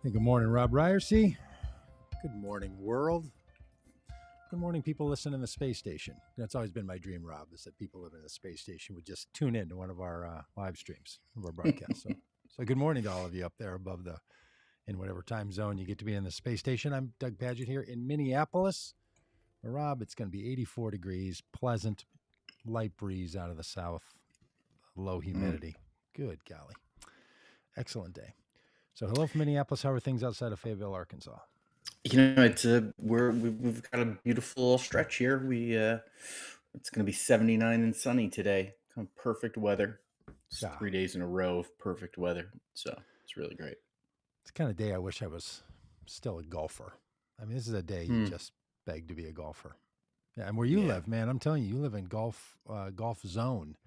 Hey, good morning, Rob Ryersey. Good morning, world. Good morning, people listening in the space station. That's always been my dream, Rob, is that people living in the space station would just tune in to one of our live streams of our broadcast. So good morning to all of you up there above in whatever time zone you get to be in the space station. I'm Doug Padgett here in Minneapolis. Rob, it's going to be 84 degrees, pleasant, light breeze out of the south, low humidity. Good golly. Excellent day. So hello from Minneapolis. How are things outside of Fayetteville, Arkansas? It's we've got a beautiful little stretch here. It's going to be 79 and sunny today. Kind of perfect weather. It's Yeah. 3 days in a row of perfect weather, so it's really great. It's the kind of day I wish I was still a golfer. I mean, this is a day you just beg to be a golfer. Yeah, and where you live, man, I'm telling you, you live in golf zone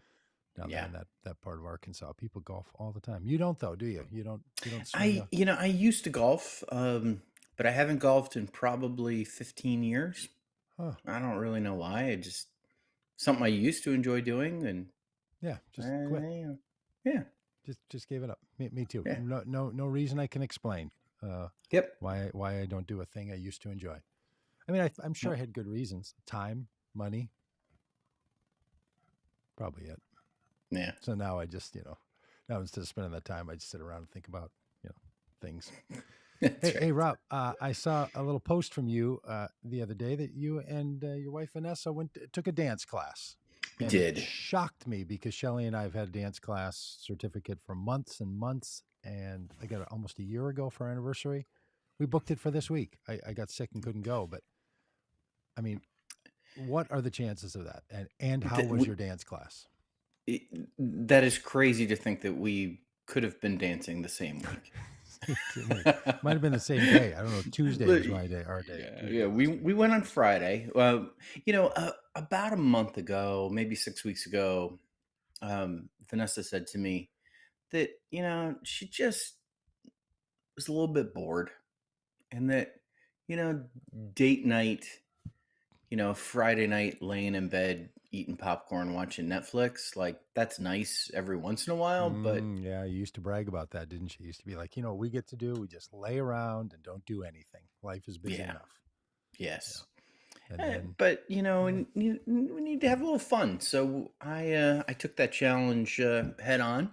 down there in that part of Arkansas. People golf all the time. You don't though, do you? You don't swing. I used to golf, but I haven't golfed in probably 15 years. Huh. I don't really know why. It just something I used to enjoy doing, and just quit. Yeah. Just gave it up. Me too. Yeah. No reason I can explain. Why I don't do a thing I used to enjoy. I mean, I'm sure I had good reasons. Time, money, probably it. Yeah. So now I just now instead of spending that time, I just sit around and think about things. Hey Rob, I saw a little post from you the other day that you and your wife Vanessa took a dance class. We did. It shocked me because Shelly and I have had a dance class certificate for months and months, and I got it almost a year ago for our anniversary. We booked it for this week. I got sick and couldn't go, but I mean, what are the chances of that? And how was your dance class? That is crazy to think that we could have been dancing the same week. Might have been the same day. I don't know. Tuesday was my day, our day. Yeah. We went on Friday. About a month ago, maybe 6 weeks ago, Vanessa said to me that she just was a little bit bored, and that date night, Friday night, laying in bed, eating popcorn, watching Netflix, like that's nice every once in a while. But yeah, you used to brag about that, didn't you? You used to be like, what we get to do, we just lay around and don't do anything. Life is busy enough. Yes. Yeah. And then, but we need to have a little fun. So I took that challenge head on,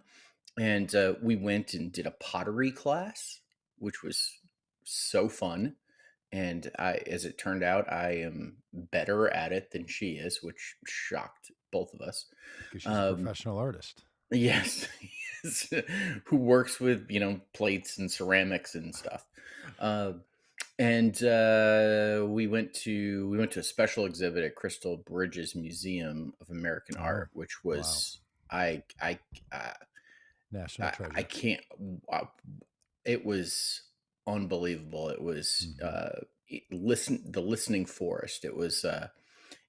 and we went and did a pottery class, which was so fun. And as it turned out, I am better at it than she is, which shocked both of us. Because she's a professional artist. Yes, who works with plates and ceramics and stuff. And we went to a special exhibit at Crystal Bridges Museum of American Art, which was national treasure. I can't. It was unbelievable. It was the listening forest. It was an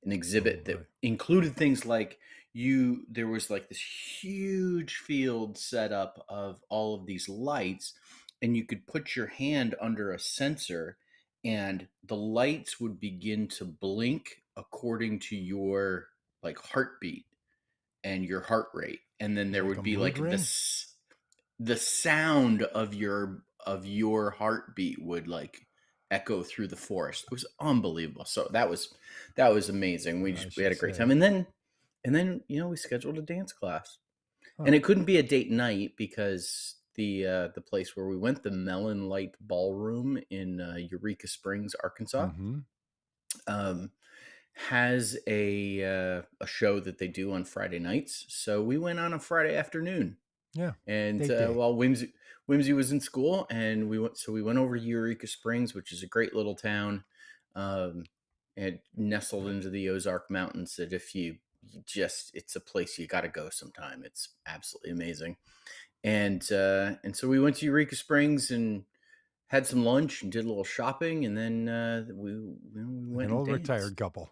exhibit that included things like there was like this huge field set up of all of these lights, and you could put your hand under a sensor and the lights would begin to blink according to your like heartbeat and your heart rate, and then there would be like the sound of your heartbeat would like echo through the forest. It was unbelievable. So that was amazing. We had a great time. And then we scheduled a dance class. And it couldn't be a date night because the place where we went, the Melon Light Ballroom in Eureka Springs, Arkansas, has a show that they do on Friday nights. So we went on a Friday afternoon. Yeah. And while Whimsy was in school, and we went over to Eureka Springs, which is a great little town, and nestled into the Ozark Mountains. That it's a place you got to go sometime. It's absolutely amazing. And so we went to Eureka Springs and had some lunch and did a little shopping, and then we went. An old retired couple.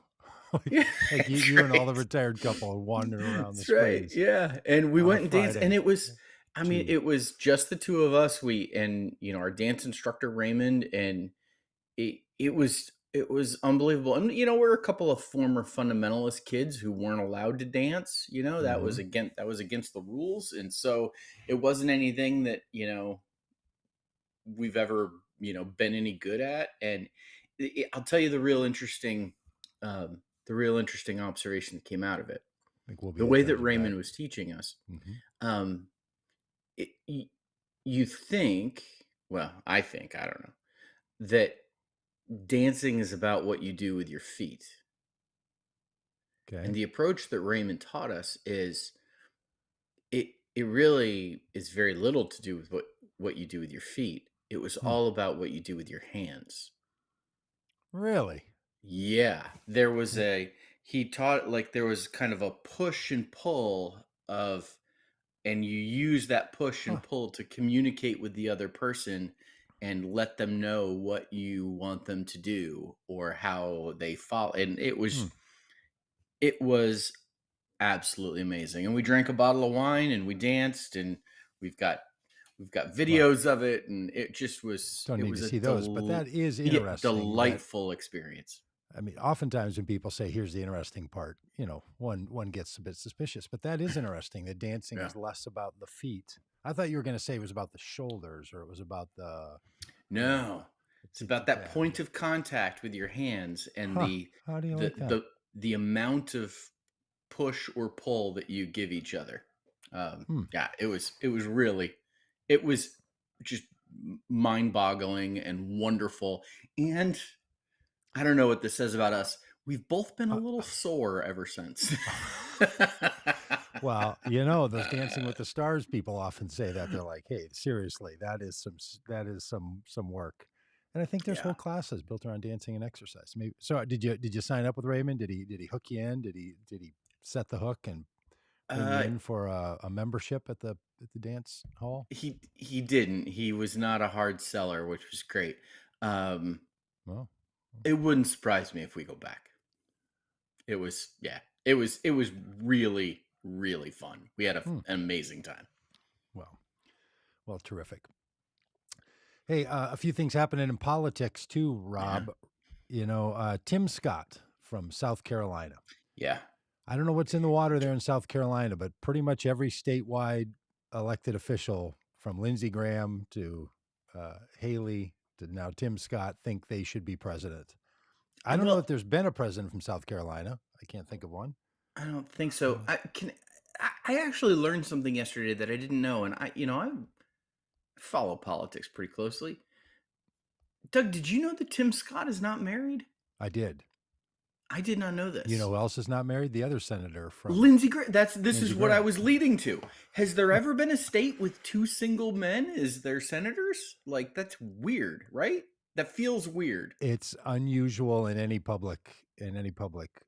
like you and all the retired couple wandering around the springs. Right. Yeah. And we went and danced, and it was, it was just the two of us. And our dance instructor, Raymond, and it was unbelievable. And, we're a couple of former fundamentalist kids who weren't allowed to dance, that was against the rules. And so it wasn't anything that, we've ever, been any good at. And I'll tell you the real interesting observation that came out of it. I think we'll be The the way that judge of that. Raymond was teaching us, Hmm. um, you think, well, I think, I don't know, that dancing is about what you do with your feet. And Okay. the approach that Raymond taught us is it really is very little to do with what you do with your feet. It was Hmm. all about what you do with your hands. Really? Yeah, there was Well, a he taught like there was kind of a push and pull of and you use that push huh. and pull to communicate with the other person and let them know what you want them to do or how they follow. And Hmm. it was absolutely amazing. And we drank a bottle of wine and we danced and we've got we've got Well, videos of it and don't it need was to a see those, but that is interesting. That delightful experience. I mean, oftentimes when people say, "Here's the interesting part," one gets a bit suspicious. But that is interesting. That dancing Yeah. is less about the feet. I thought you were going to say it was about the shoulders, or it was about the, you know, No. It's about that yeah. point of contact with your hands and Huh? How do you the like that? the the amount of push or pull that you give each other. Hmm. Yeah, it was just mind-boggling and wonderful. And I don't know what this says about us. We've both been a Uh, little sore ever since. well, those Dancing with the Stars people often say that they're like, "Hey, seriously, that is some work." And I think there's Yeah. whole classes built around dancing and exercise. Maybe so. Did you sign up with Raymond? Did he hook you in? Did he set the hook and bring you Uh, in for a membership at the dance hall? he didn't. He was not a hard seller, which was great. Um, Well, it wouldn't surprise me if we go back. It was really really fun. We had hmm, an amazing time. well, terrific. Hey, a few things happening in politics too, Yeah. Rob. Tim Scott from South Carolina. Yeah. I don't know what's in the water there in South Carolina, but pretty much every statewide elected official, from Lindsey Graham to Haley to now Tim Scott, think they should be president. I don't know that Well, there's been a president from South Carolina. I can't think of one. I don't think so. Uh, I actually learned something yesterday that I didn't know, and I follow politics pretty closely. Doug, did you know that Tim Scott is not married? I did. I did not know You know this. who else is not married? The other senator from Lindsey Graham. This Lindsey is what I Graham. was leading to. Has there ever been a state with two single men as their senators? Like that's weird, right? That feels weird. It's unusual in any public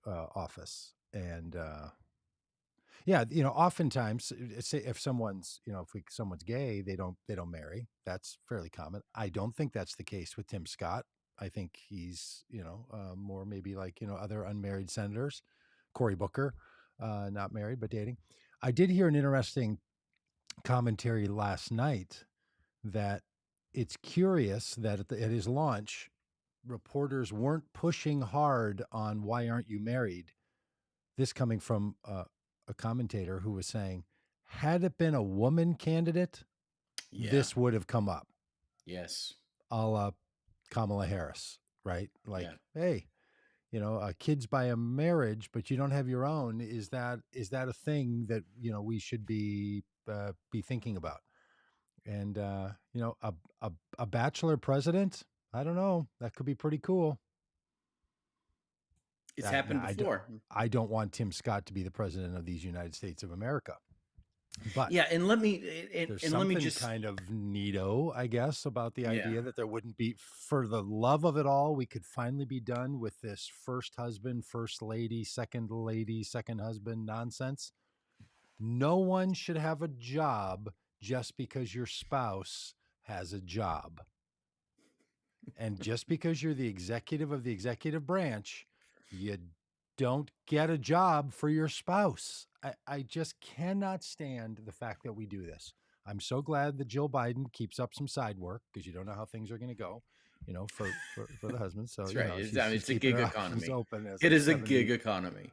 office, and yeah, oftentimes, say if someone's, if someone's gay, they don't marry. That's fairly common. I don't think that's the case with Tim Scott. I think he's, more maybe like, other unmarried senators. Cory Booker, not married, but dating. I did hear an interesting commentary last night that it's curious that at his launch, reporters weren't pushing hard on why aren't you married. This coming from a commentator who was saying, had it been a woman candidate, Yeah. this would have come up, Yes. a la Kamala Harris, right? Yeah. Like, hey, kids by a marriage, but you don't have your own. Is that a thing that we should be thinking about? And a bachelor president, I don't know, that could be pretty cool. It's happened Now, before. I don't want Tim Scott to be the president of these United States of America, but Yeah, and there's let me something just kind of neato, I guess, about the yeah. idea that there wouldn't be, for the love of it all, we could finally be done with this first husband, first lady, second husband nonsense. No one should have a job just because your spouse has a job. And just because you're the executive of the executive branch, you don't get a job for your spouse. I just cannot stand the fact that we do this. I'm so glad that Jill Biden keeps up some side work because you don't know how things are going to go, for the husband. So, That's right. I mean, she's it's a keeping gig her options economy. open as It a is a gig 70. economy.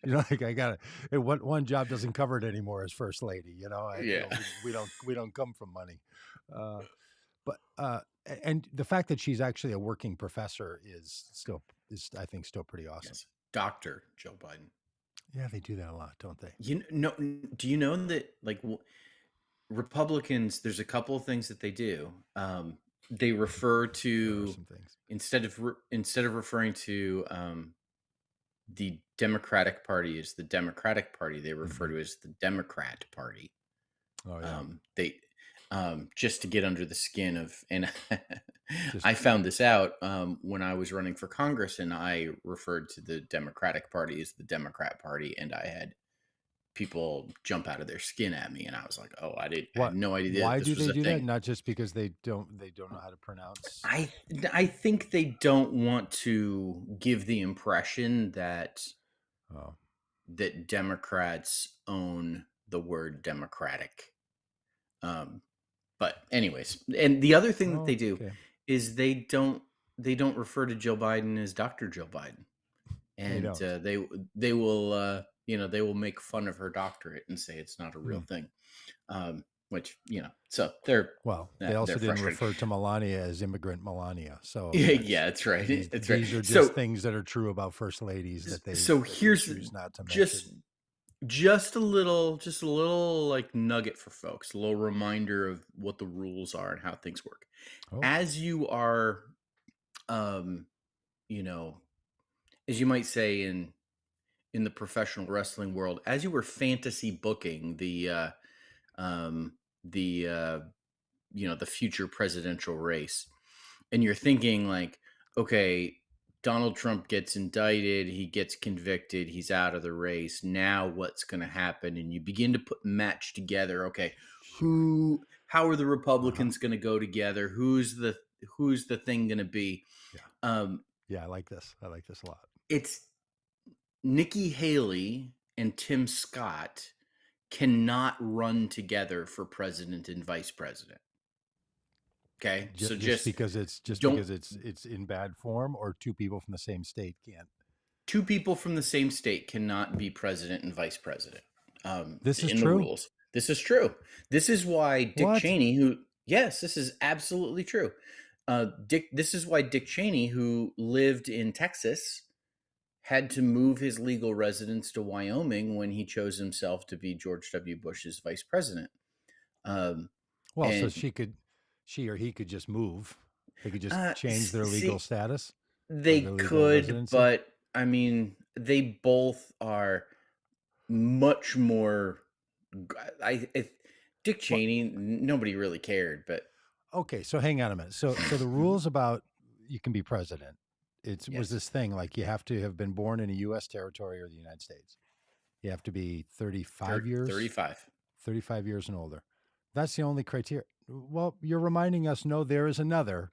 Like I got it. One job doesn't cover it anymore as first lady. Yeah. We don't come from money. uh, and the fact that she's actually a working professor is I think still pretty awesome. Yes, Dr. Joe Biden. Yeah, they do that a lot, don't they? Do you know that like Republicans? There's a couple of things that they do. They refer There are to some things. instead of referring to the Democratic Party as the Democratic Party, they refer Hmm. to it as the Democrat Party. Oh yeah, They just to get under the skin of, and just I found this out when I was running for Congress, and I referred to the Democratic Party as the Democrat Party, and I had people jump out of their skin at me, and I was like, "Oh, I had what? no idea that Why this do was they a do that? thing." Not just because they don't know how to pronounce. I I think they don't want to give the impression Oh, that Democrats own the word democratic. Um, but anyways, and the other thing that they oh, do okay. is they don't refer to Joe Biden as Dr. Joe Biden, They and don't. they will they will make fun of her doctorate and say it's not a real Hmm. thing, which so Well, they they're also didn't frustrated. refer to Melania as immigrant Melania. So Yeah, that's right. That's right. these are just So things that are true about first ladies so that they here's choose not to mention. just just a little like nugget for folks, a little reminder of what the rules are and how things work. Oh, As you are, um, you know, as you might say in the professional wrestling world, as you were fantasy booking um, the the future presidential race, and you're thinking like, okay, Donald Trump gets indicted, he gets convicted, he's out of the race. Now what's going to happen? And you begin to put match together. Okay, sure. how are the Uh huh. Republicans going to go together? Who's the thing going to be? Yeah. Um, Yeah. I like this. I like this a lot. it's Nikki Haley and Tim Scott cannot run together for president and vice president. Okay, so just Just don't because it's in bad form, or two people from the same state can't. two people from the same state cannot be president and vice president This is in the true. rules. This is true. This is why Dick What? Cheney, yes, this is absolutely true. This is why Dick Cheney, who lived in Texas, had to move his legal residence to Wyoming when he chose himself to be George W. Bush's vice president. Um, Well, so and she or he could just move. They could just change their legal see, status or they their legal could, residency. but I mean, they both are much more. I Dick Well, Cheney, nobody really cared, but okay, so hang on a minute. So the rules about you can be president, it was yes, this thing like you have to have been born in a U.S. territory or the United States. You have to be 35. 35 years and older. That's the only criteria. Well, you're reminding us, no, there is another.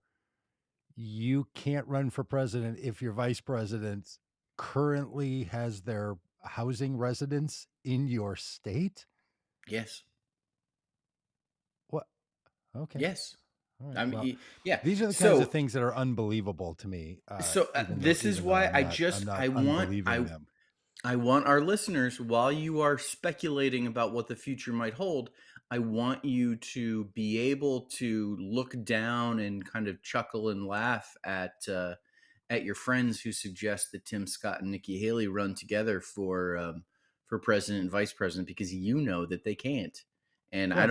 You can't run for president if your vice president currently has their housing residence in your state. Yes, What? Okay. yes. All right. I mean, Well, yeah. these are the kinds of So, things that are unbelievable to me. this is Even though why I'm not unbelieving them. I want our listeners, while you are speculating about what the future might hold, I want you to be able to look down and kind of chuckle and laugh at your friends who suggest that Tim Scott and Nikki Haley run together for president and vice president, because you know that they can't. And Well, they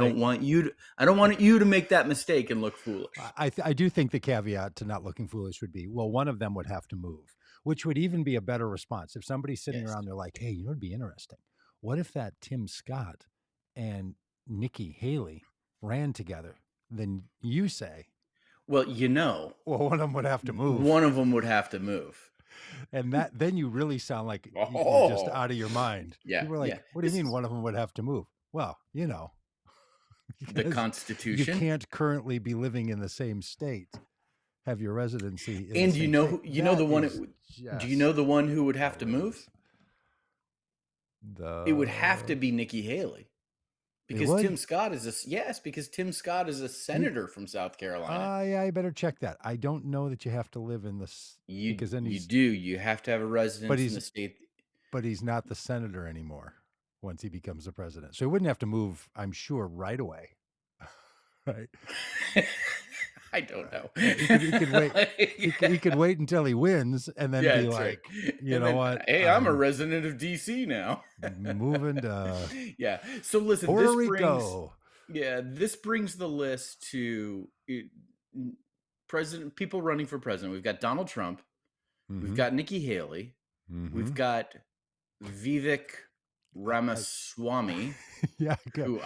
I don't want you to make that mistake and look foolish. I do think the caveat to not looking foolish would be, well, one of them would have to move, which would even be a better response. If somebody's sitting Yes. around, they're like, hey, you know, it'd be interesting. What if that Tim Scott and Nikki Haley ran together? Then you say, Well, well, one of them would have to move. one of them would have to move. And that then you really sound like you're just Oh, out of your mind. yeah, People are yeah. like, what do you This mean is one of them would have to move? Well, the because you Constitution. can't currently be living in the same state, have your residency in the And same state. you know the That one is do you know just the one who would have to move? outrageous. It would have to The be Nikki Haley, It because would. Tim Scott is a You senator from South Carolina. yeah, I better check that. I don't know that you have to live in this because then You do. You have to have a but residence in he's the state. but he's not the senator anymore once he becomes the president. So he wouldn't have to move, I'm sure, right away. Right. I don't know. He could wait. He Like, could wait until he wins and then yeah, be that's right. like, you And know then, what? hey, I'm a I'm resident of DC now. moving to Yeah. So listen, Puerto Rico. this brings the list to president people running for president. We've got Donald Trump, we've Mm-hmm. got Nikki Haley, Mm-hmm. we've got Vivek I, Ramaswamy, yeah. who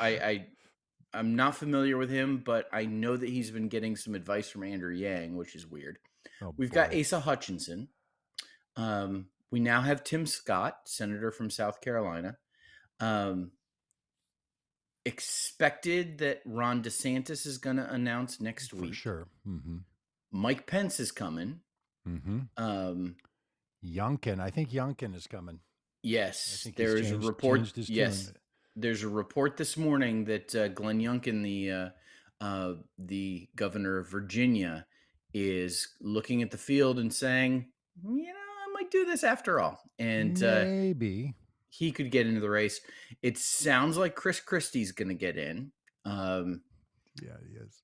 I'm not familiar with him, but I know that he's been getting some advice from Andrew Yang, which is weird. Oh We've got boy. Asa Hutchinson. We now have Tim Scott, senator from South Carolina. Um, Expected that Ron DeSantis is going to announce next For week. sure. Mm-hmm. Mike Pence is coming. Mm-hmm. Um, Youngkin. I think Youngkin is coming. I yes, think he's there is a changed report. his Yes, tune. there's a report this morning that Glenn Youngkin, the governor of Virginia, is looking at the field and saying, I might do this after all. And Maybe. he could get into the race. It sounds like Chris Christie's going to get in. Um, Yeah, he is.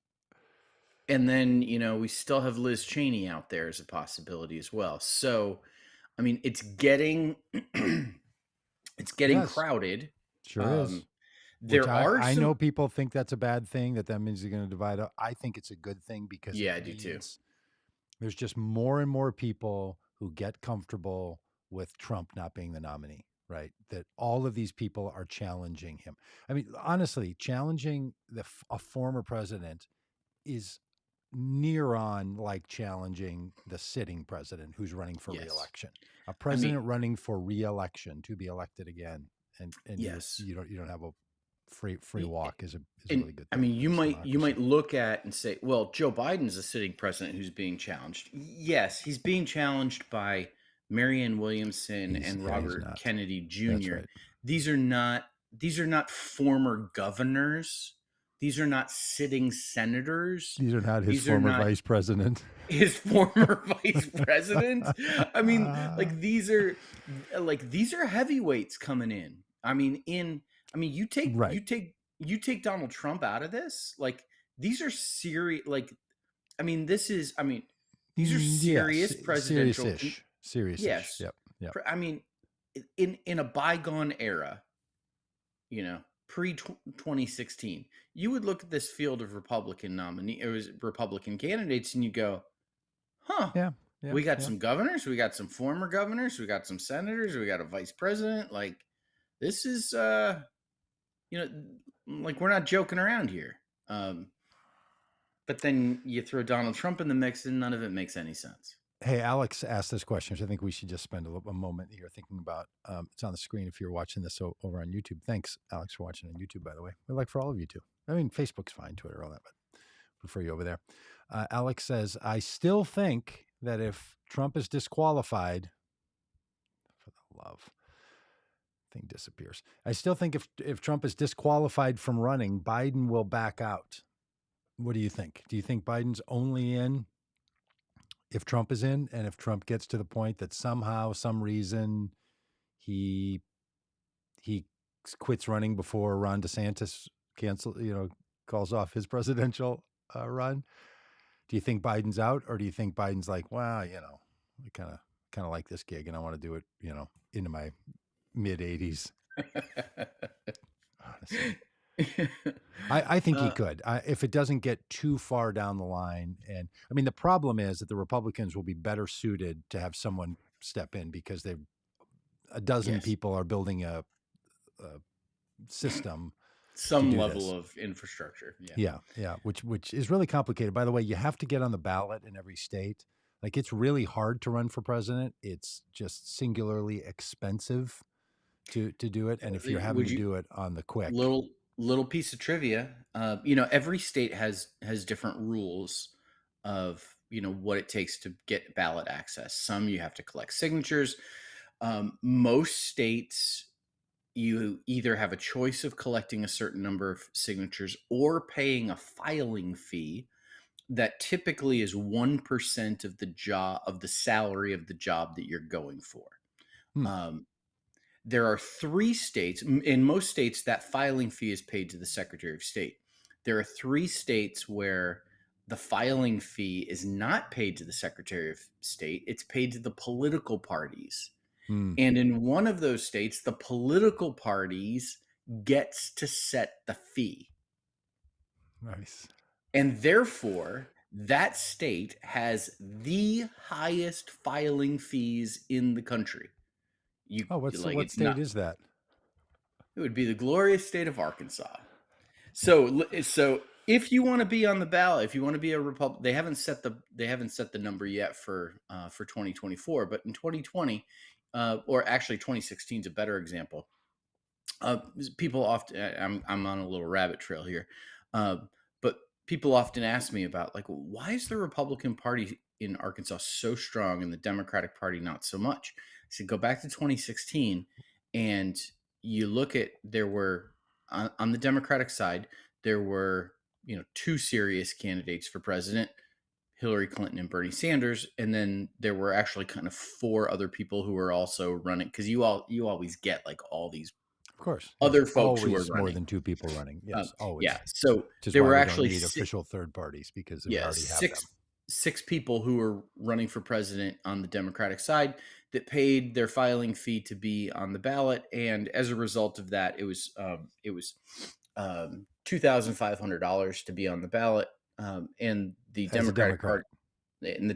and then, we still have Liz Cheney out there as a possibility as well. So, I mean, it's getting it's getting Yes, crowded. sure is. Um, Which there I are I know some, people think that's a bad thing. That means you're going to divide up. I think it's a good thing because it yeah, I do too. means there's just more and more people who get comfortable with Trump not being the nominee, right? That all of these people are challenging him. I mean, honestly, challenging a former president is near on like challenging the sitting president who's running for Yes, reelection. A I mean, president running for reelection to be elected again, and yes. you don't have a free Y- walk is a And really good I thing mean, for you this might you democracy. might look at and say, well, Joe Biden's a sitting president who's being challenged. Yes, he's being challenged by Marianne Williamson and He's Robert not. Kennedy That's Jr. right. These are not former governors. These are not sitting senators. These are not his These are former not vice president. his former vice president. I mean, these are heavyweights coming in. Right. You take Donald Trump out of this. Like, these are serious. Like, these are Yes. serious presidential. Serious-ish. Yes, Yep. Yep. I mean, in a bygone era, pre 2016, you would look at this field of Republican candidates, and you go, huh, Yeah. Yeah. we got Yeah. some governors, we got some former governors, we got some senators, we got a vice president. Like, this is you know like, we're not joking around here. But then you throw Donald Trump in the mix and none of it makes any sense. Hey, Alex asked this question, which I think we should just spend a moment here thinking about. It's on the screen if you're watching this over on YouTube. Thanks, Alex, for watching on YouTube, by the way. We'd like for all of you to. I mean, Facebook's fine, Twitter, all that, but prefer you over there. Alex says, I still think that if Trump is disqualified, for the love, thing disappears. I still think if Trump is disqualified from running, Biden will back out. What do you think? Do you think Biden's only in if Trump is in, and if Trump gets to the point that somehow, some reason, he quits running before Ron DeSantis calls off his presidential run? Do you think Biden's out, or do you think Biden's like, well, I kind of like this gig, and I want to do it, into my mid 80s? Honestly, I think he could, if it doesn't get too far down the line. And I mean, the problem is that the Republicans will be better suited to have someone step in because a dozen Yes, people are building a system to some do level this. of infrastructure. Yeah, which is really complicated. By the way, you have to get on the ballot in every state. Like, it's really hard to run for president. It's just singularly expensive to do it, and if you're having Would to you do it on the quick, little piece of trivia? Every state has different rules of what it takes to get ballot access. Some you have to collect signatures. Most states, you either have a choice of collecting a certain number of signatures or paying a filing fee that typically is 1% of the salary of the job that you're going for. hmm, Um, there are 3 states. In most states, that filing fee is paid to the Secretary of State. there are 3 states where the filing fee is not paid to the Secretary of State, it's paid to the political parties. Hmm. And in one of those states, the political parties gets to set the fee. Nice. And therefore, that state has the highest filing fees in the country. Oh, what It's state not, is that? it would be the glorious state of Arkansas. So if you want to be on the ballot, if you want to be a Republican, they haven't set the number yet for 2024, but in 2020, or actually 2016 is a better example. Uh, People often, I'm on a little rabbit trail here, uh, but people often ask me about, like, why is the Republican Party in Arkansas so strong and the Democratic Party not so much? I said, go back to 2016, and you look at, there were on the Democratic side, there were, 2 serious candidates for president, Hillary Clinton and Bernie Sanders, and then there were actually kind of 4 other people who were also running, because you always get like all these Of course, there's other folks who are always more running. than 2 people running. Yes, Yeah, always. so Which is there why were we don't actually need official third parties because we yeah, already have them. six people who were running for president on the Democratic side that paid their filing fee to be on the ballot, and as a result of that, it was $2,500 to be on the ballot, and the As a Democratic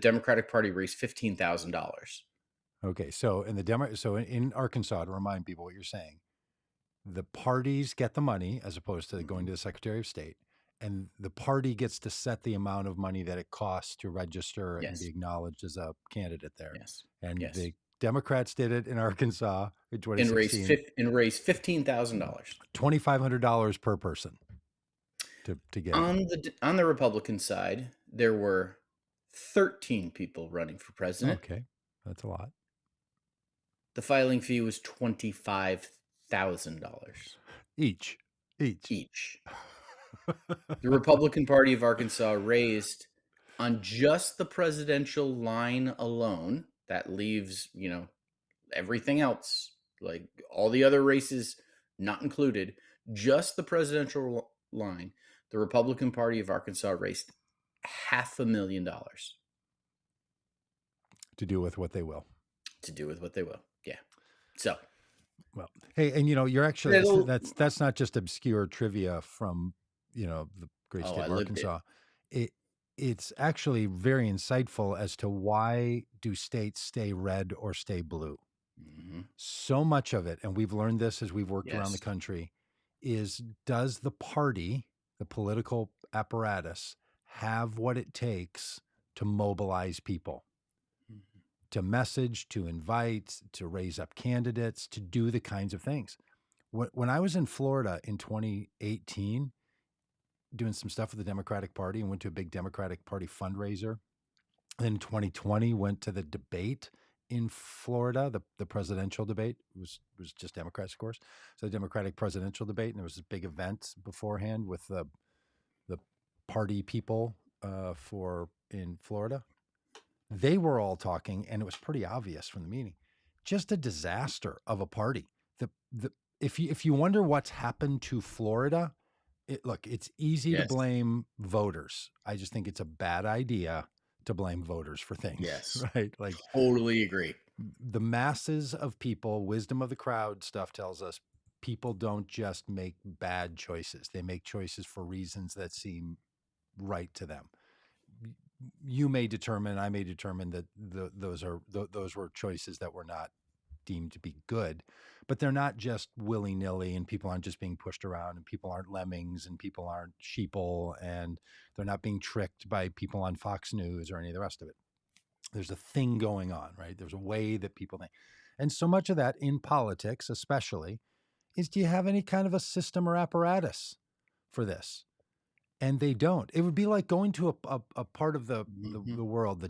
Democrat. Party raised $15,000. Okay, so in Arkansas, to remind people what you're saying, the parties get the money as opposed to going to the Secretary of State, and the party gets to set the amount of money that it costs to register and be Yes, acknowledged as a candidate there. yes, And yes, the Democrats did it in Arkansas in 2016, and raised $15,000. $2,500 per person to get in. On the Republican side, there were 13 people running for president. Okay, that's a lot. The filing fee was $25,000 Each. each. The Republican Party of Arkansas raised, on just the presidential line alone, that leaves, everything else, like all the other races not included, just the presidential line, the Republican Party of Arkansas raised $500,000 To do with what they will. to do with what they will. Yeah. So, Well, hey, and you're actually it'll, that's not just obscure trivia from the great oh, state I of lived it. Arkansas. It's actually very insightful as to why do states stay red or stay blue. Hmm. So much of it, and we've learned this as we've worked around the Yes. country, is does the party, the political apparatus, have what it takes to mobilize people? Mhm. To message, to invite, to raise up candidates, to do the kinds of things. When I was in Florida in 2018, doing some stuff with the Democratic Party and went to a big Democratic Party fundraiser. Then in 2020, went to the debate in Florida, the presidential debate was just Democrats, of course. So the Democratic presidential debate, and there was this big event beforehand with the party people for in Florida. They were all talking, and it was pretty obvious from the meeting. Just a disaster of a party. The if you wonder what's happened to Florida, it's easy to Yes. blame voters. I just think it's a bad idea to blame voters for things, Yes. right? Like Totally agree. the masses of people, wisdom of the crowd stuff tells us people don't just make bad choices. They make choices for reasons that seem right to them. You may determine, I may determine that those were choices that were not deemed to be good, but they're not just willy-nilly, and people aren't just being pushed around, and people aren't lemmings, and people aren't sheeple, and they're not being tricked by people on Fox News or any of the rest of it. There's a thing going on, right? There's a way that people think. And so much of that in politics, especially, is do you have any kind of a system or apparatus for this? And they don't. It would be like going to a part of the Hmm. world,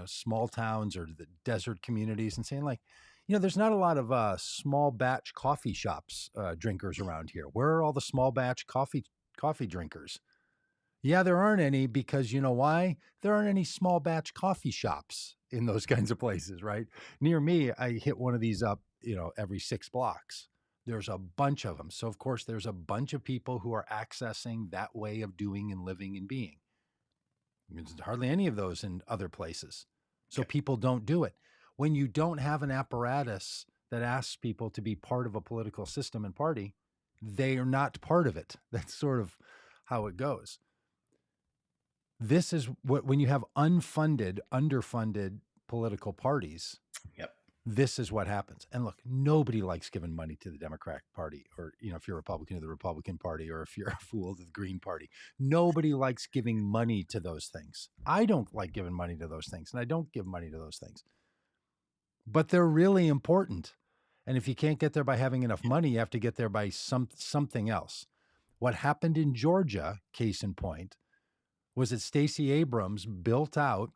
small towns or the desert communities, and saying like, there's not a lot of small batch coffee shops drinkers around here. Where are all the small batch coffee drinkers? Yeah, there aren't any, because you know why? There aren't any small batch coffee shops in those kinds of places, right? Near me, I hit one of these up, every 6 blocks. There's a bunch of them. So, of course, there's a bunch of people who are accessing that way of doing and living and being. There's hardly any of those in other places. So Okay. people don't do it. When you don't have an apparatus that asks people to be part of a political system and party, they are not part of it. That's sort of how it goes. This is what, when you have unfunded, underfunded political parties, Yep. this is what happens. And look, nobody likes giving money to the Democratic Party, or, you know, if you're a Republican to the Republican Party, or if you're a fool to the Green Party. Nobody likes giving money to those things. I don't like giving money to those things, and I don't give money to those things. But they're really important. And if you can't get there by having enough money, you have to get there by something else. What happened in Georgia, case in point, was that Stacey Abrams built out,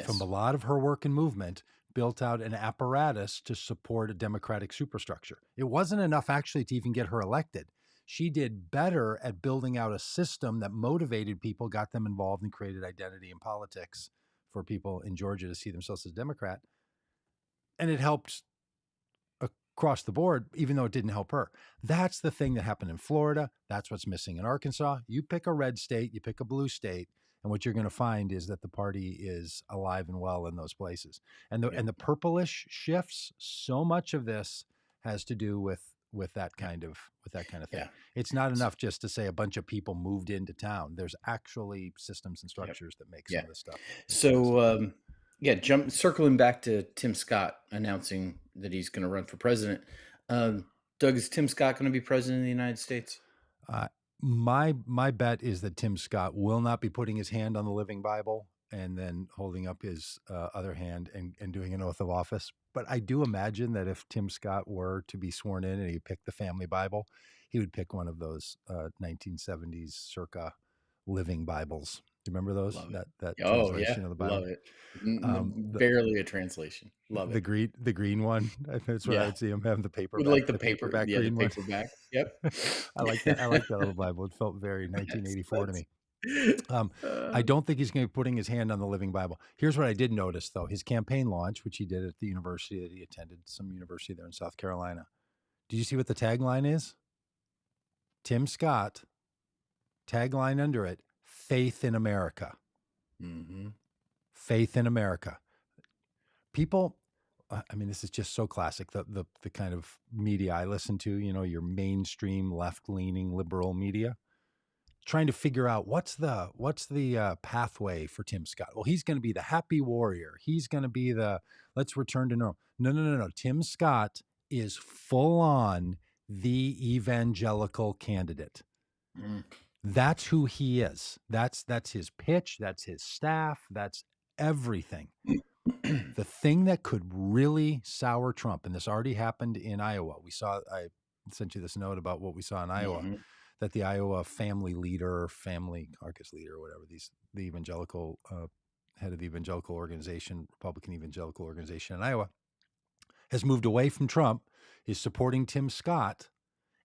from a lot of her work and movement, built out an apparatus to support a Democratic superstructure. It wasn't enough actually to even get her elected. She did better at building out a system that motivated people, got them involved, and created identity in politics for people in Georgia to see themselves as Democrat. And it helped across the board, even though it didn't help her. That's the thing that happened in Florida. That's what's missing in Arkansas. You pick a red state, you pick a blue state, and what you're going to find is that the party is alive and well in those places. And the purplish shifts. So much of this has to do with that kind of thing. Yeah. It's not enough just to say a bunch of people moved into town. There's actually systems and structures that make some of this stuff. So circling back to Tim Scott announcing that he's going to run for president. Doug, is Tim Scott going to be president of the United States? My bet is that Tim Scott will not be putting his hand on the Living Bible and then holding up his other hand and doing an oath of office. But I do imagine that if Tim Scott were to be sworn in and he picked the family Bible, he would pick one of those 1970s circa Living Bibles. Do you remember those? That translation of the Bible? Love it. Barely a translation. Love it. The green one. That's where I'd see him have the paperback. Like the paperback green one. Paperback. Yep. I like that. I like that little Bible. It felt very 1984 to me. I don't think he's going to be putting his hand on the Living Bible. Here's what I did notice, though. His campaign launch, which he did at the university that he attended, some university there in South Carolina. Did you see what the tagline is? Tim Scott, tagline under it, faith in America. Mm-hmm. Faith in America. People, I mean, this is just so classic. The kind of media I listen to, you know, your mainstream left-leaning liberal media, trying to figure out what's the pathway for Tim Scott. Well, he's going to be the happy warrior. He's going to be the let's return to normal. No. Tim Scott is full on the evangelical candidate. Mm. That's who he is. That's his pitch. That's his staff. That's everything. The thing that could really sour Trump, and this already happened in Iowa. I sent you this note about what we saw in Iowa. Mm-hmm. That the Iowa family caucus leader, or whatever, the evangelical head of the evangelical organization, Republican evangelical organization in Iowa, has moved away from Trump, is supporting Tim Scott,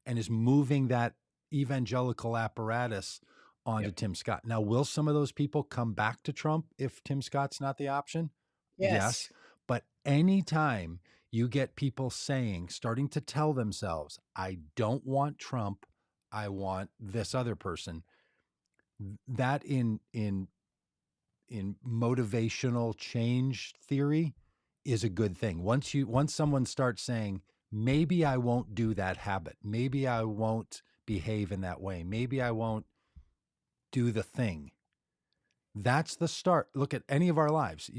and is moving that evangelical apparatus onto Tim Scott. Now, will some of those people come back to Trump if Tim Scott's not the option? Yes. But anytime you get people starting to tell themselves, I don't want Trump, I want this other person, that in motivational change theory is a good thing. Once someone starts saying, maybe I won't do that habit, maybe I won't behave in that way, maybe I won't do the thing, that's the start. Look at any of our lives.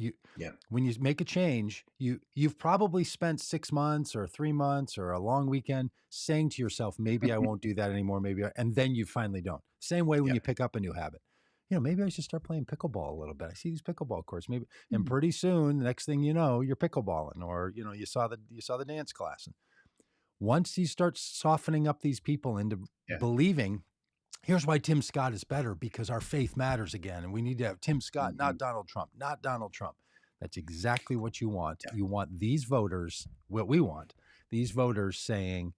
When you make a change, you've probably spent 6 months or 3 months or a long weekend saying to yourself, maybe I won't do that anymore. And then you finally don't. Same way when you pick up a new habit. You know, maybe I should start playing pickleball a little bit. I see these pickleball courts, maybe, and pretty soon, the next thing you know, you're pickleballing, or you know, you saw the dance class. And once you start softening up these people into believing. Here's why Tim Scott is better, because our faith matters again. And we need to have Tim Scott, not Donald Trump, not Donald Trump. That's exactly what you want. You want these voters, what we want, these voters saying,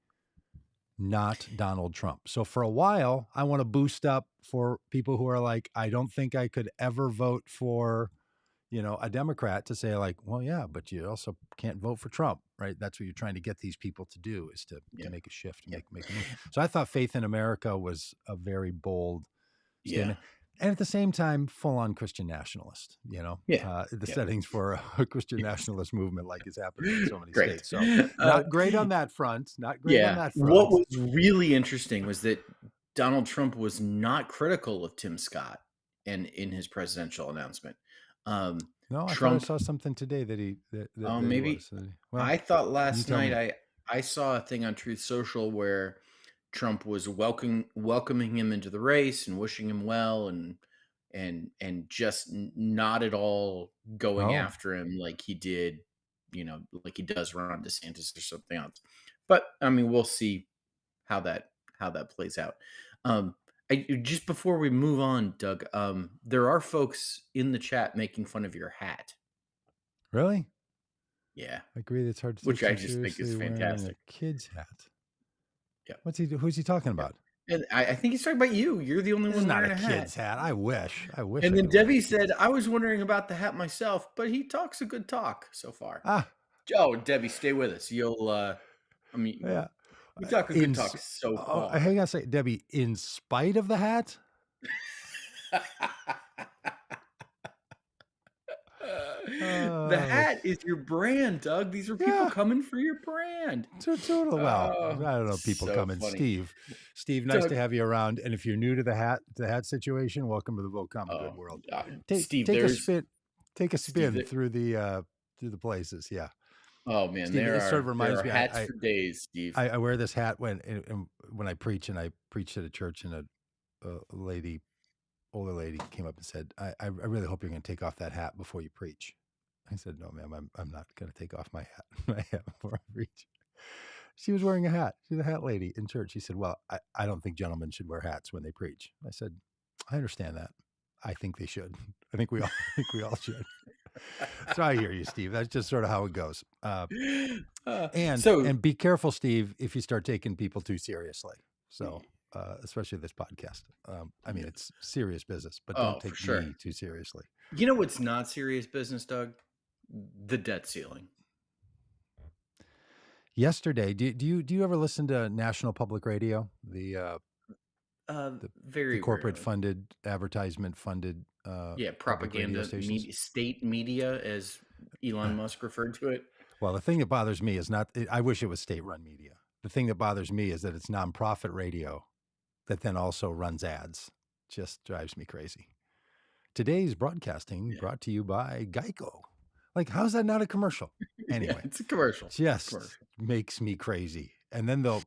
not Donald Trump. So for a while, I want to boost up for people who are like, I don't think I could ever vote for, a Democrat to say like, well, yeah, but you also can't vote for Trump, right? That's what you're trying to get these people to do, is to make a shift, Yeah. make a move. So I thought Faith in America was a very bold statement. And at the same time, full on Christian nationalist, the settings for a Christian nationalist movement like is happening in so many states. So not great on that front. Not great on that front. What was really interesting was that Donald Trump was not critical of Tim Scott and in his presidential announcement. No, I Trump, thought I saw something today that he maybe. he was. Well, I thought last night I saw a thing on Truth Social where Trump was welcoming him into the race and wishing him well, and just not at all going after him like he did, like he does Ron DeSantis or something else. But I mean, we'll see how that plays out. Just before we move on, Doug, there are folks in the chat making fun of your hat. Really? Yeah, I agree. It's hard to which take I just think is fantastic. A kid's hat. Yeah. Who's he talking about? And I think he's talking about you. You're the only one wearing a hat. Kid's hat. I wish. And then Debbie said, "I was wondering about the hat myself, but he talks a good talk so far." Oh, Debbie, stay with us. You'll. Yeah. We talk a good talk so far. Hang on a second, Debbie. In spite of the hat. The hat is your brand, Doug. These are people coming for your brand. Well, I don't know. People so coming. Funny. Steve, nice to have you around. And if you're new to the hat situation, welcome to the Vote Common Good world. Steve, take a spin through the places. Yeah. Oh man, Steve, it sort of reminds me. Hats for days, Steve. I wear this hat when I preach, and I preached at a church, and a older lady came up and said, I really hope you're going to take off that hat before you preach. I said, no, ma'am, I'm not going to take off my hat before I preach. She was wearing a hat. She's a hat lady in church. She said, well, I don't think gentlemen should wear hats when they preach. I said, I understand that. I think they should. I think we all should. So I hear you, Steve. That's just sort of how it goes. And be careful, Steve, if you start taking people too seriously. So especially this podcast. I mean, it's serious business, but don't take me too seriously. You know what's not serious business, Doug? The debt ceiling. Yesterday, do you ever listen to National Public Radio? The corporate funded, advertisement funded propaganda state media, as Elon Musk referred to it. Well, the thing that bothers me is I wish it was state-run media. The thing that bothers me is that it's nonprofit radio that then also runs ads. Just drives me crazy. Today's broadcasting brought to you by Geico. Like, how's that not a commercial? Anyway, it's a commercial. Just makes me crazy. And then the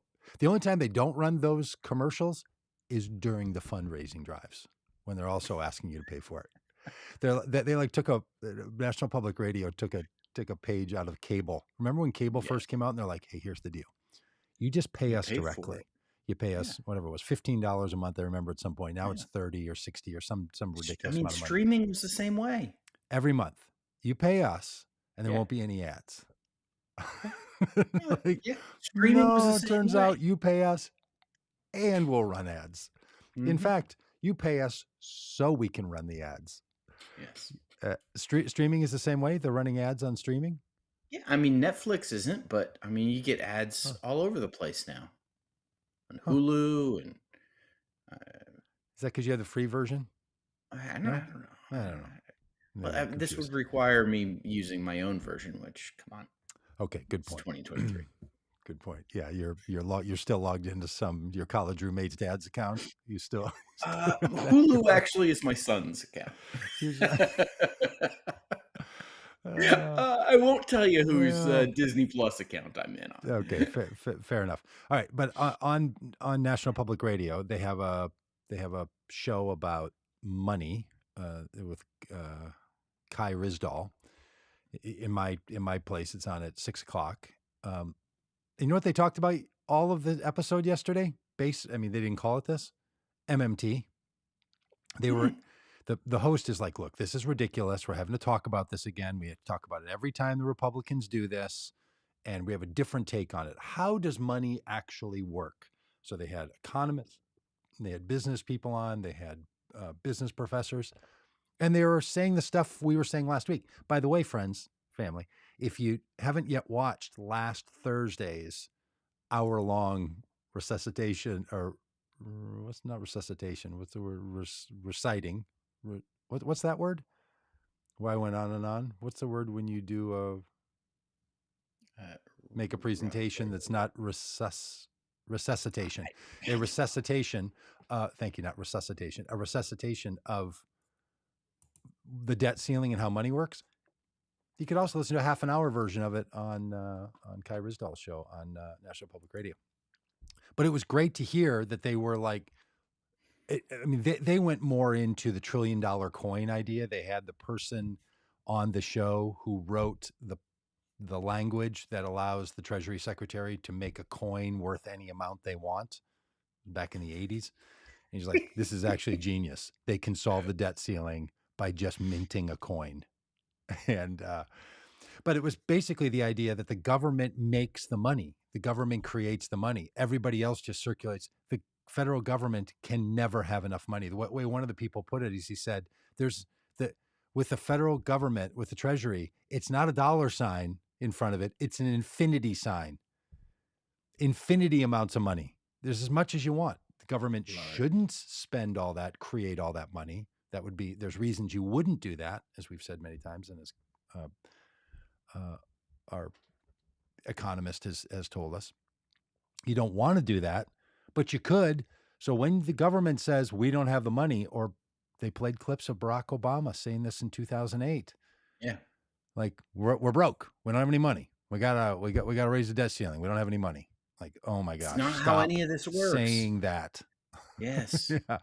only time they don't run those commercials is during the fundraising drives, when they're also asking you to pay for it. They like took National Public Radio took a page out of cable. Remember when cable first came out, and they're like, hey, here's the deal. You just pay us directly. You pay us whatever it was, $15 a month. I remember at some point. Now it's 30 or 60 or some ridiculous amount of money. Streaming was the same way. Every month. You pay us, and there won't be any ads. Streaming was the same turns way. out you pay us, and we'll run ads. Mm-hmm. In fact, you pay us so we can run the ads. Yes. Streaming is the same way. They're running ads on streaming. Yeah, I mean Netflix isn't, but I mean you get ads all over the place now. On Hulu and is that because you have the free version? I don't know. Well, this would require me using my own version, which come on. Okay, good point. 2023. Good point. Yeah, you're still logged into your college roommate's dad's account. You still Hulu actually is my son's account. I won't tell you whose Disney Plus account I'm in on. Okay, fair enough. All right, but on National Public Radio, they have a show about money with Kai Ryssdal. In my place, it's on at 6:00. You know what they talked about all of the episode yesterday? They didn't call it this. MMT. They were. The host is like, look, this is ridiculous. We're having to talk about this again. We have to talk about it every time the Republicans do this, and we have a different take on it. How does money actually work? So they had economists, they had business people on, they had business professors. And they were saying the stuff we were saying last week. By the way, friends, family, if you haven't yet watched last Thursday's hour-long resuscitation, or what's not resuscitation? What's the word? Reciting. What's that word? Why I went on and on? What's the word when you do make a presentation that's not resuscitation? A resuscitation. Thank you. Not resuscitation. A resuscitation of the debt ceiling and how money works. You could also listen to a half an hour version of it on Kai Rizdal's show on National Public Radio. But it was great to hear that they were like, they went more into the $1 trillion coin idea. They had the person on the show who wrote the language that allows the Treasury Secretary to make a coin worth any amount they want back in the 80s. And he's like, this is actually genius. They can solve the debt ceiling by just minting a coin. And but it was basically the idea that the government makes the money. The government creates the money. Everybody else just circulates. The federal government can never have enough money. The way one of the people put it is, he said, with the federal government, with the Treasury, it's not a dollar sign in front of it. It's an infinity sign. Infinity amounts of money. There's as much as you want. The government shouldn't spend all that, create all that money. That would be, there's reasons you wouldn't do that, as we've said many times, and as our economist has told us. You don't want to do that, but you could. So when the government says we don't have the money, or they played clips of Barack Obama saying this in 2008. Yeah. Like, we're broke. We don't have any money. We gotta raise the debt ceiling. We don't have any money. Like, oh my gosh. It's not how any of this works. Saying that. Yes. Yeah.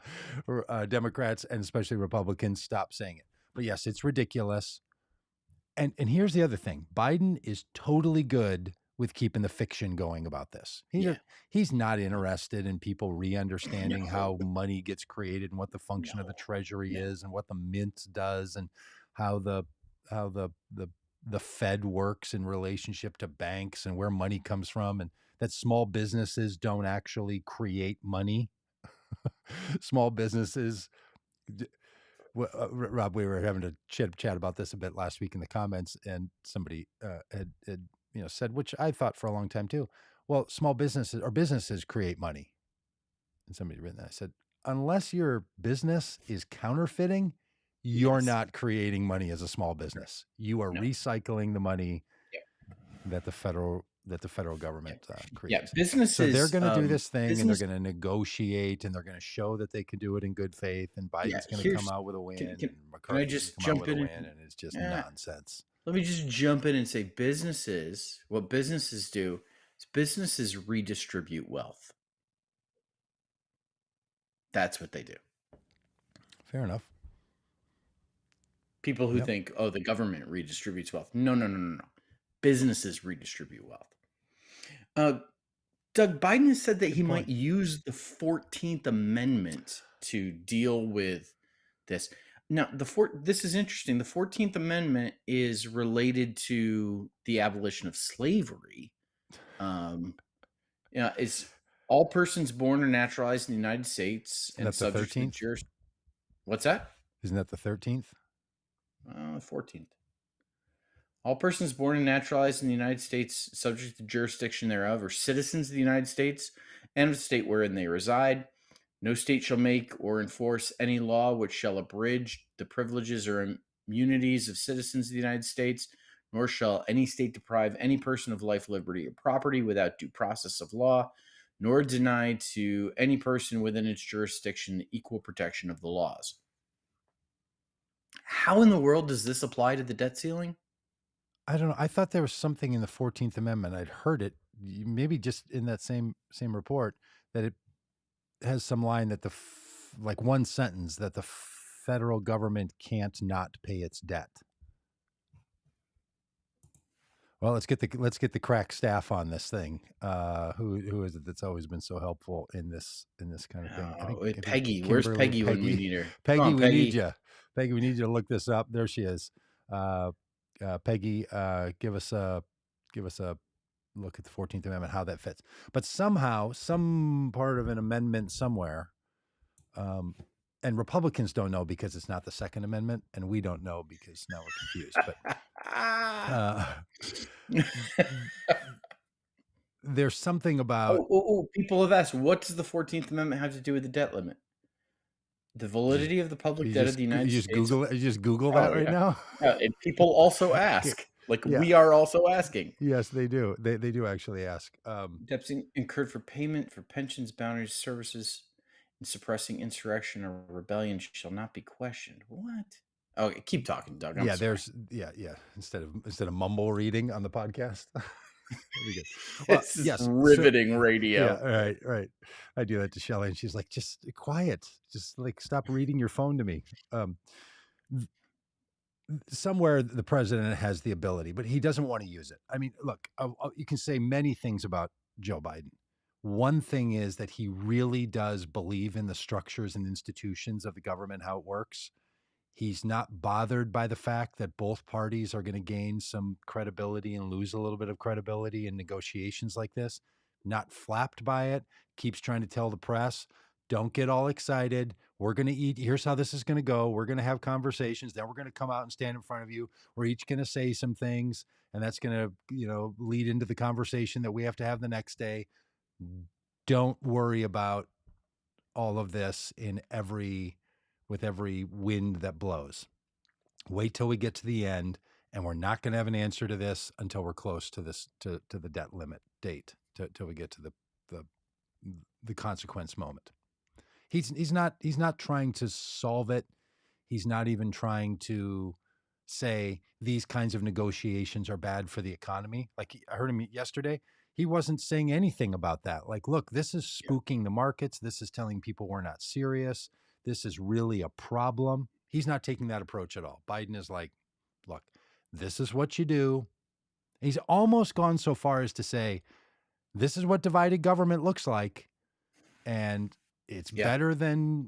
Democrats and especially Republicans, stop saying it. But yes, it's ridiculous. And here's the other thing. Biden is totally good with keeping the fiction going about this. He's not interested in people re-understanding how money gets created and what the function of the Treasury is and what the mint does and how the Fed works in relationship to banks and where money comes from, and that small businesses don't actually create money. Small businesses. Rob, we were having a chat about this a bit last week in the comments, and somebody had said, which I thought for a long time too. Well, small businesses create money, and somebody had written that. I said, unless your business is counterfeiting, you're not creating money as a small business. You are recycling the money that the federal government creates. Businesses. So they're going to do this thing, and they're going to negotiate, and they're going to show that they can do it in good faith. And Biden's going to come out with a win. Can I just jump in? And it's just nonsense. Let me just jump in and say, what businesses do is businesses redistribute wealth. That's what they do. Fair enough. People who think, the government redistributes wealth. No. Businesses redistribute wealth. Doug Biden has said that he might use the 14th Amendment to deal with this. Now, this is interesting. The 14th Amendment is related to the abolition of slavery. It's all persons born or naturalized in the United States and subject to jurisdiction. What's that? Isn't that the 13th? 14th. All persons born and naturalized in the United States, subject to jurisdiction thereof, are citizens of the United States and of the state wherein they reside. No state shall make or enforce any law which shall abridge the privileges or immunities of citizens of the United States, nor shall any state deprive any person of life, liberty, or property without due process of law, nor deny to any person within its jurisdiction the equal protection of the laws. How in the world does this apply to the debt ceiling? I don't know. I thought there was something in the 14th Amendment. I'd heard it, maybe just in that same report, that it has some line that like one sentence that the federal government can't not pay its debt. Well, let's get the crack staff on this thing. Who is it that's always been so helpful in this kind of thing? I think Peggy. Where's Peggy when we need her? Peggy, we need you. Peggy, we need you to look this up. There she is. Peggy, give us a look at the 14th Amendment, how that fits. But somehow, some part of an amendment somewhere and Republicans don't know because it's not the Second Amendment, and we don't know because now we're confused. But there's something about people have asked, what does the 14th Amendment have to do with the debt limit? The validity of the public debt of the United States. You just Google Oh, that right yeah. now. Yeah, and people also ask, like we are also asking. Yes, they do. They do actually ask. Debts incurred for payment for pensions, boundaries, services, and suppressing insurrection or rebellion shall not be questioned. What? Okay, keep talking, Doug. I'm sorry. Instead of mumble reading on the podcast. This is riveting radio. Yeah, right. I do that to Shelley, and she's like, "Just quiet. Just like stop reading your phone to me." Somewhere the president has the ability, but he doesn't want to use it. I mean, look, you can say many things about Joe Biden. One thing is that he really does believe in the structures and institutions of the government, how it works. He's not bothered by the fact that both parties are going to gain some credibility and lose a little bit of credibility in negotiations like this. Not flapped by it. Keeps trying to tell the press, don't get all excited. We're going to eat. Here's how this is going to go. We're going to have conversations. Then we're going to come out and stand in front of you. We're each going to say some things, and that's going to, lead into the conversation that we have to have the next day. Don't worry about all of this with every wind that blows. Wait till we get to the end, and we're not going to have an answer to this until we're close to the debt limit date, till we get to the consequence moment. He's not trying to solve it. He's not even trying to say these kinds of negotiations are bad for the economy. Like I heard him yesterday. He wasn't saying anything about that. Like, look, this is spooking the markets. This is telling people we're not serious. This is really a problem. He's not taking that approach at all. Biden is like, look, this is what you do. He's almost gone so far as to say, this is what divided government looks like. And it's better than,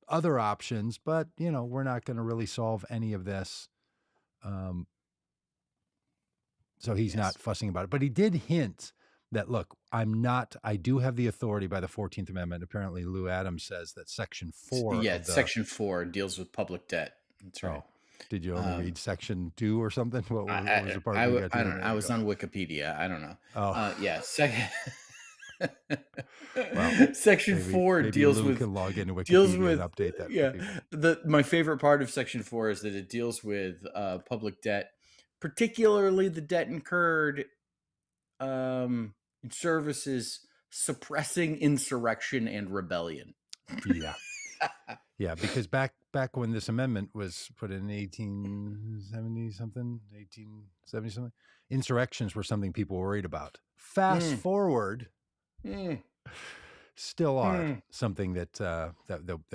other options, but, we're not going to really solve any of this. So he's not fussing about it. But he did hint that, look, I do have the authority by the 14th Amendment. Apparently, Lou Adams says that Section 4. Yeah, Section 4 deals with public debt. That's right. Oh, did you only read Section 2 or something? What was the part I you got to? I don't know. I was on Wikipedia. I don't know. Oh. Yeah. Section 4 deals Lou with can log into Wikipedia and update that. Yeah. My favorite part of Section 4 is that it deals with public debt, particularly the debt incurred in services suppressing insurrection and rebellion. Yeah. Yeah, because back when this amendment was put in 1870 something, insurrections were something people were worried about. Fast forward, still are something that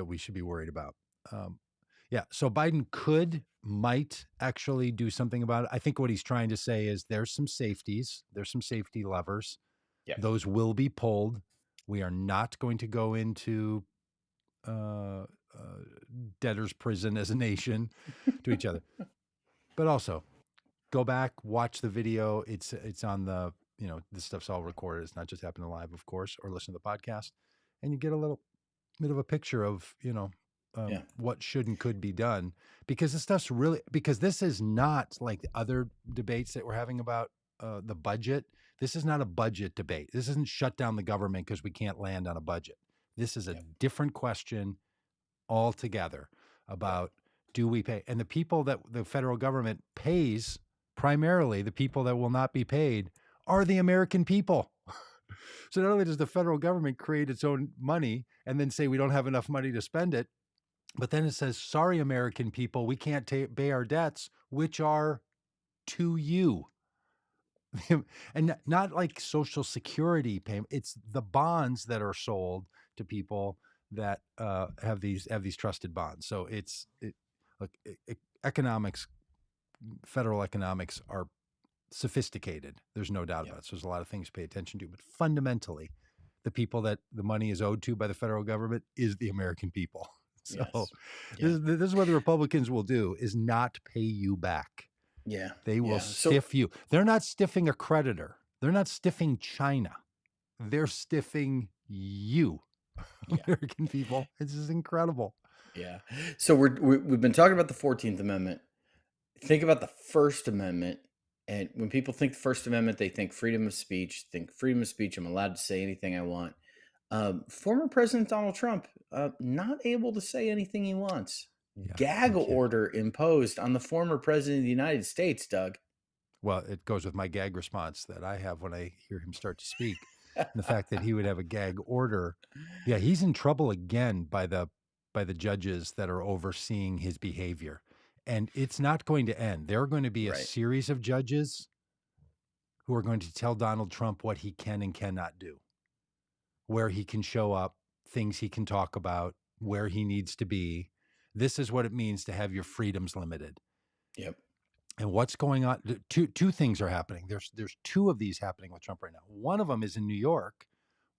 we should be worried about. So Biden might actually do something about it. I think what he's trying to say is there's some safety levers. Yeah. Those will be pulled. We are not going to go into debtor's prison as a nation to each other. But also, go back, watch the video. It's on the, this stuff's all recorded. It's not just happening live, of course, or listen to the podcast. And you get a little bit of a picture of, what should and could be done. Because this is not like the other debates that we're having about the budget. This is not a budget debate. This isn't shut down the government because we can't land on a budget. This is a different question altogether about, do we pay? And the people that the federal government pays, primarily the people that will not be paid, are the American people. So not only does the federal government create its own money and then say we don't have enough money to spend it, but then it says, sorry, American people, we can't pay our debts, which are to you. And not like Social Security payment. It's the bonds that are sold to people that have these trusted bonds. So economics, federal economics are sophisticated. There's no doubt about it. So there's a lot of things to pay attention to. But fundamentally, the people that the money is owed to by the federal government is the American people. So this is what the Republicans will do, is not pay you back. Yeah. They will stiff you. They're not stiffing a creditor. They're not stiffing China. They're stiffing you. Yeah. American people. It's just incredible. Yeah. So we've been talking about the 14th Amendment. Think about the First Amendment. And when people think the First Amendment, they think freedom of speech. Think freedom of speech. I'm allowed to say anything I want. Former President Donald Trump, not able to say anything he wants. Yeah, Gag no kidding. order imposed on the former president of the United States, Doug. Well, it goes with my gag response that I have when I hear him start to speak. And the fact that he would have a gag order. Yeah, he's in trouble again by the judges that are overseeing his behavior. And it's not going to end. There are going to be a Right. series of judges who are going to tell Donald Trump what he can and cannot do, where he can show up, things he can talk about, where he needs to be. This is what it means to have your freedoms limited. Yep. And what's going on? Two things are happening. There's two of these happening with Trump right now. One of them is in New York,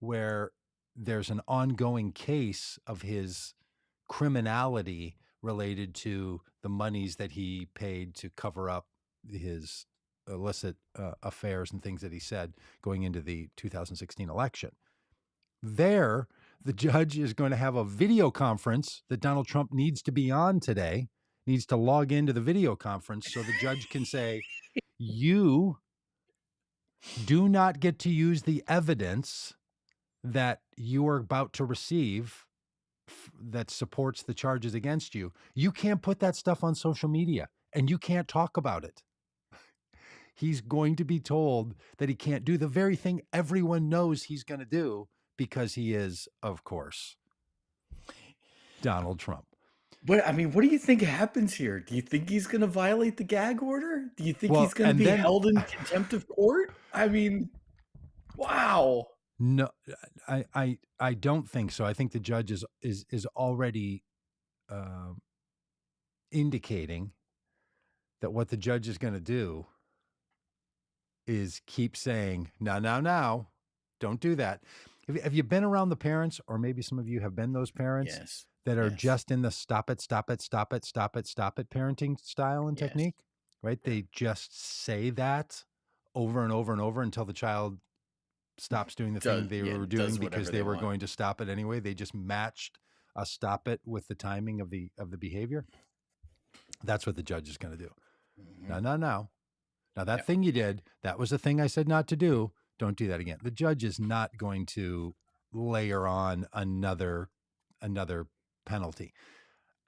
where there's an ongoing case of his criminality related to the monies that he paid to cover up his illicit affairs and things that he said going into the 2016 election. There, the judge is going to have a video conference that Donald Trump needs to be on today, needs to log into the video conference so the judge can say, you do not get to use the evidence that you are about to receive that supports the charges against you. You can't put that stuff on social media and you can't talk about it. He's going to be told that he can't do the very thing everyone knows he's going to do because he is, of course, Donald Trump. But I mean, what do you think happens here? Do you think he's going to violate the gag order? Do you think he's going to be held in contempt of court? I mean, wow. No, I don't think so. I think the judge is already indicating that what the judge is going to do is keep saying, now, don't do that. Have you been around the parents, or maybe some of you have been those parents that are just in the stop it parenting style and technique, right? They just say that over and over and over until the child stops doing the thing they were doing because they were going to stop it anyway. They just matched a stop it with the timing of the behavior. That's what the judge is going to do. Mm-hmm. Now that thing you did, that was the thing I said not to do. Don't do that again. The judge is not going to layer on another penalty.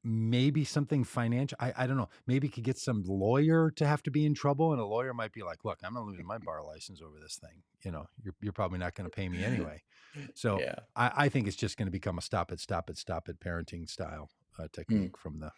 Maybe something financial. I don't know. Maybe he could get some lawyer to have to be in trouble, and a lawyer might be like, "Look, I'm not losing my bar license over this thing. You know, you're probably not going to pay me anyway." So I think it's just going to become a stop it parenting style technique from the.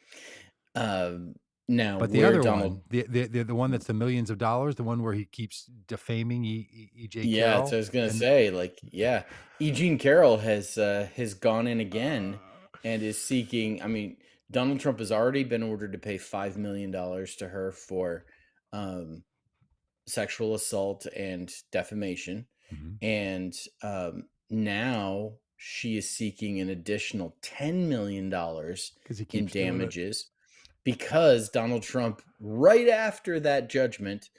Now, but the other one, the one that's the millions of dollars, the one where he keeps defaming E.J. Carroll. Yeah, that's what I was gonna say. Like, E. Jean Carroll has gone in again and is seeking. I mean, Donald Trump has already been ordered to pay $5 million to her for sexual assault and defamation, and now she is seeking an additional $10 million in damages. Because Donald Trump, right after that judgment,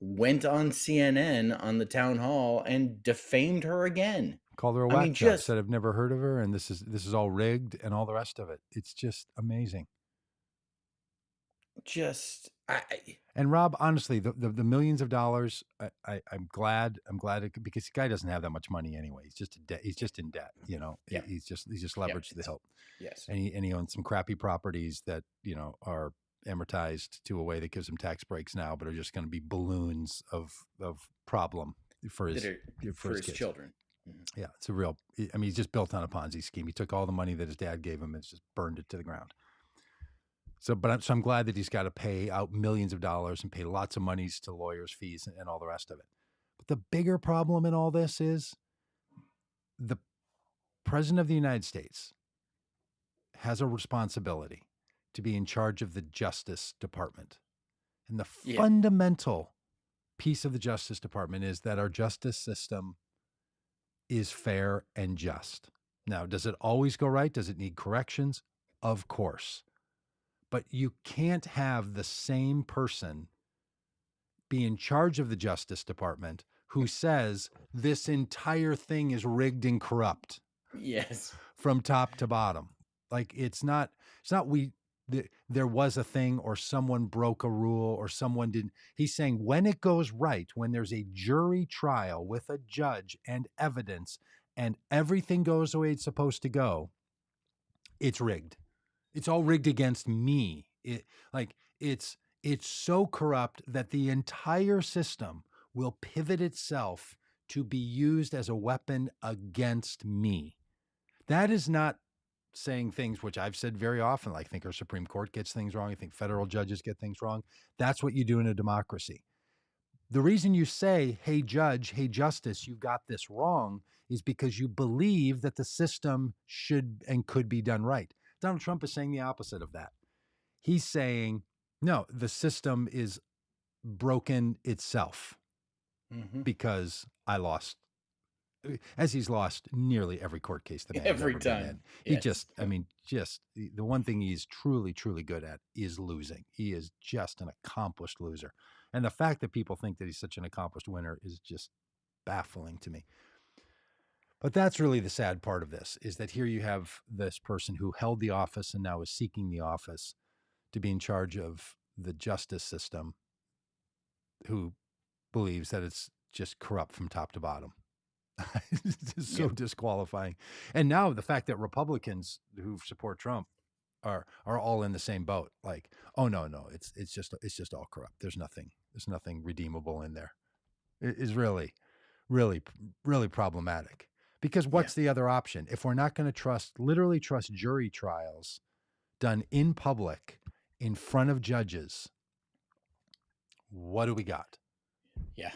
went on CNN on the town hall and defamed her again. Called her a whack job, said I've never heard of her, and this is all rigged and all the rest of it. It's just amazing. And Rob, honestly, the millions of dollars, I'm glad because the guy doesn't have that much money anyway. He's just in debt, you know. Yeah. He's just leveraged the hilt. Yes. And he owns some crappy properties that, you know, are amortized to a way that gives him tax breaks now, but are just going to be balloons of problem for his children. Mm-hmm. Yeah, it's a real. I mean, he's just built on a Ponzi scheme. He took all the money that his dad gave him and just burned it to the ground. So I'm glad that he's got to pay out millions of dollars and pay lots of monies to lawyers' fees and all the rest of it. But the bigger problem in all this is the president of the United States has a responsibility to be in charge of the Justice Department. And the fundamental piece of the Justice Department is that our justice system is fair and just. Now, does it always go right? Does it need corrections? Of course. But you can't have the same person be in charge of the Justice Department who says this entire thing is rigged and corrupt. Yes. from top to bottom. Like it's not there was a thing or someone broke a rule or someone didn't. He's saying when it goes right, when there's a jury trial with a judge and evidence and everything goes the way it's supposed to go, it's rigged. It's all rigged against me. It's so corrupt that the entire system will pivot itself to be used as a weapon against me. That is not saying things which I've said very often, like I think our Supreme Court gets things wrong. I think federal judges get things wrong. That's what you do in a democracy. The reason you say, hey, judge, hey, justice, you got this wrong is because you believe that the system should and could be done right. Donald Trump is saying the opposite of that. He's saying, no, the system is broken itself because I lost, as he's lost nearly every court case the man has Every ever been in. time. He Yes. just, I mean, just the one thing he's truly, truly good at is losing. He is just an accomplished loser. And the fact that people think that he's such an accomplished winner is just baffling to me. But that's really the sad part of this, is that here you have this person who held the office and now is seeking the office to be in charge of the justice system, who believes that it's just corrupt from top to bottom. It's just so disqualifying. And now the fact that Republicans who support Trump are all in the same boat. Like, oh no, it's just all corrupt. There's nothing redeemable in there. It is really, really, really problematic. Because what's the other option? If we're not going to literally trust jury trials done in public in front of judges, what do we got? Yeah.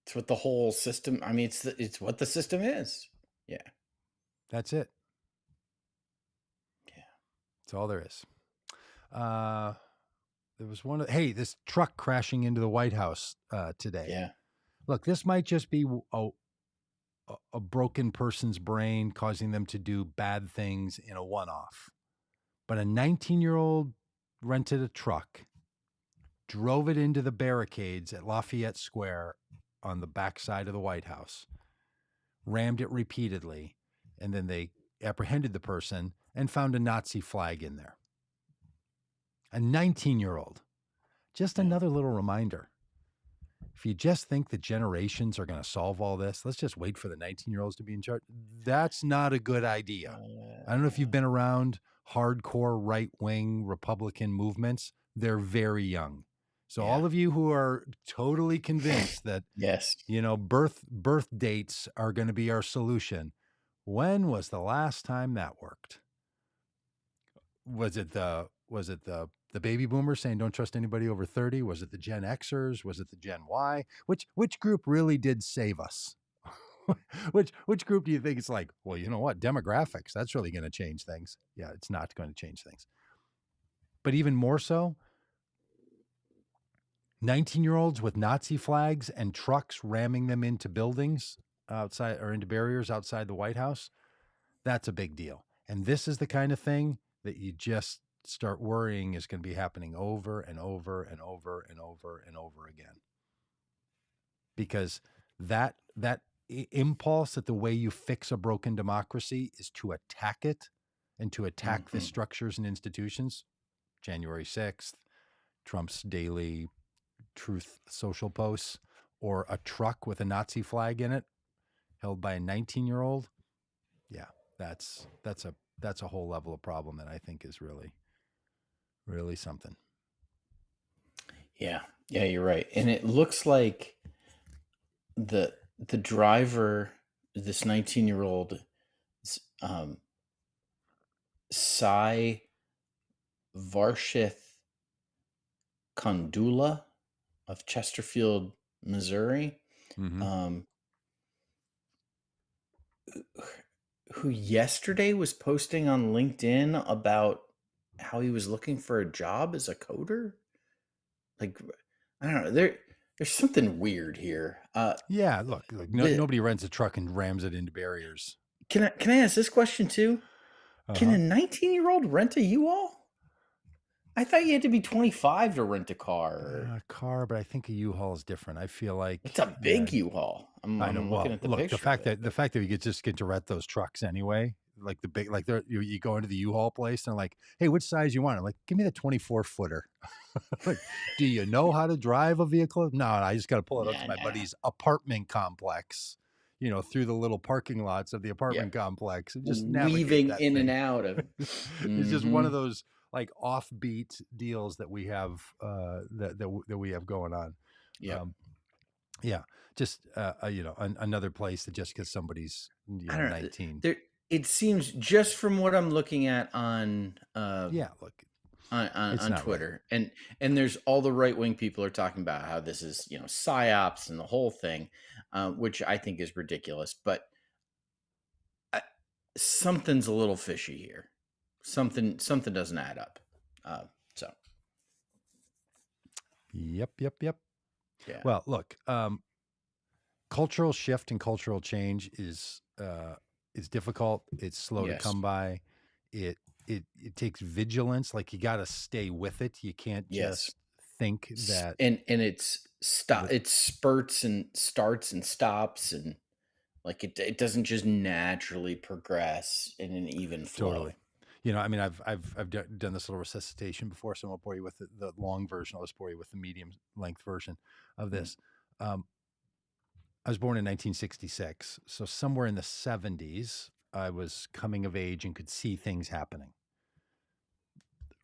It's what the whole system, I mean, it's what the system is. Yeah. That's it. Yeah. That's all there is. There was this truck crashing into the White House today. Yeah. Look, this might just be a broken person's brain causing them to do bad things in a one-off. But a 19-year-old rented a truck, drove it into the barricades at Lafayette Square on the backside of the White House, rammed it repeatedly, and then they apprehended the person and found a Nazi flag in there. A 19-year-old. Just another little reminder. If you just think that generations are going to solve all this, let's just wait for the 19-year-olds to be in charge. That's not a good idea. I don't know if you've been around hardcore right-wing Republican movements. They're very young. So all of you who are totally convinced that, birth dates are going to be our solution. When was the last time that worked? Was it the baby boomers saying don't trust anybody over 30? Was it the Gen Xers? Was it the Gen Y? Which group really did save us? which group do you think it's like, well, you know what? Demographics, that's really going to change things. Yeah, it's not going to change things. But even more so, 19-year-olds with Nazi flags and trucks ramming them into buildings outside or into barriers outside the White House. That's a big deal. And this is the kind of thing that you just start worrying is going to be happening over and over and over and over and over again. Because that impulse that the way you fix a broken democracy is to attack it and to attack the structures and institutions. January 6th, Trump's daily truth social posts, or a truck with a Nazi flag in it held by a 19-year-old. Yeah, that's a whole level of problem that I think is really, really something. Yeah, you're right. And it looks like the driver, this 19-year-old, Cy Varshith Kondula of Chesterfield, Missouri, who yesterday was posting on LinkedIn about how he was looking for a job as a coder. Like, I don't know. There's something weird here. Look, nobody rents a truck and rams it into barriers. Can I ask this question too? Can a 19-year-old rent a U-Haul? I thought you had to be 25 to rent a car. A car, but I think a U-Haul is different. I feel like it's a big U-Haul. I know. I'm looking Well, at the look, picture of it, the but fact that you could just get to rent those trucks anyway, like the big, like you go into the U-Haul place and they're like, hey, which size you want? I'm like, give me the 24 footer. Like, do you know how to drive a vehicle? No, I just got to pull it up to nah, my nah. buddy's apartment complex, through the little parking lots of the Yep. apartment complex and just navigate Weaving that in and thing. out of. It's just one of Mhm. those like offbeat deals that we have that we have going on. Yep. Um, yeah, just another place that just because somebody's I don't know. 19. There it seems just from what I'm looking at Yeah, look, it's on not right. Twitter, and there's all the right wing people are talking about how this is, psyops and the whole thing, which I think is ridiculous. But I, something's a little fishy here. Something doesn't add up. So Yep, yep, yep. yeah, Well, look, cultural shift and cultural change is difficult. It's slow to yes, come by. It takes vigilance. Like you got to stay with it. You can't yes, just think that and it's that it spurts and starts and stops, and like it doesn't just naturally progress in an even totally. flow. I mean, I've done this little resuscitation before, so I won't bore you with the long version. I'll just bore you with the medium length version of Mm, this. Um, I was born in 1966, so somewhere in the 70s, I was coming of age and could see things happening.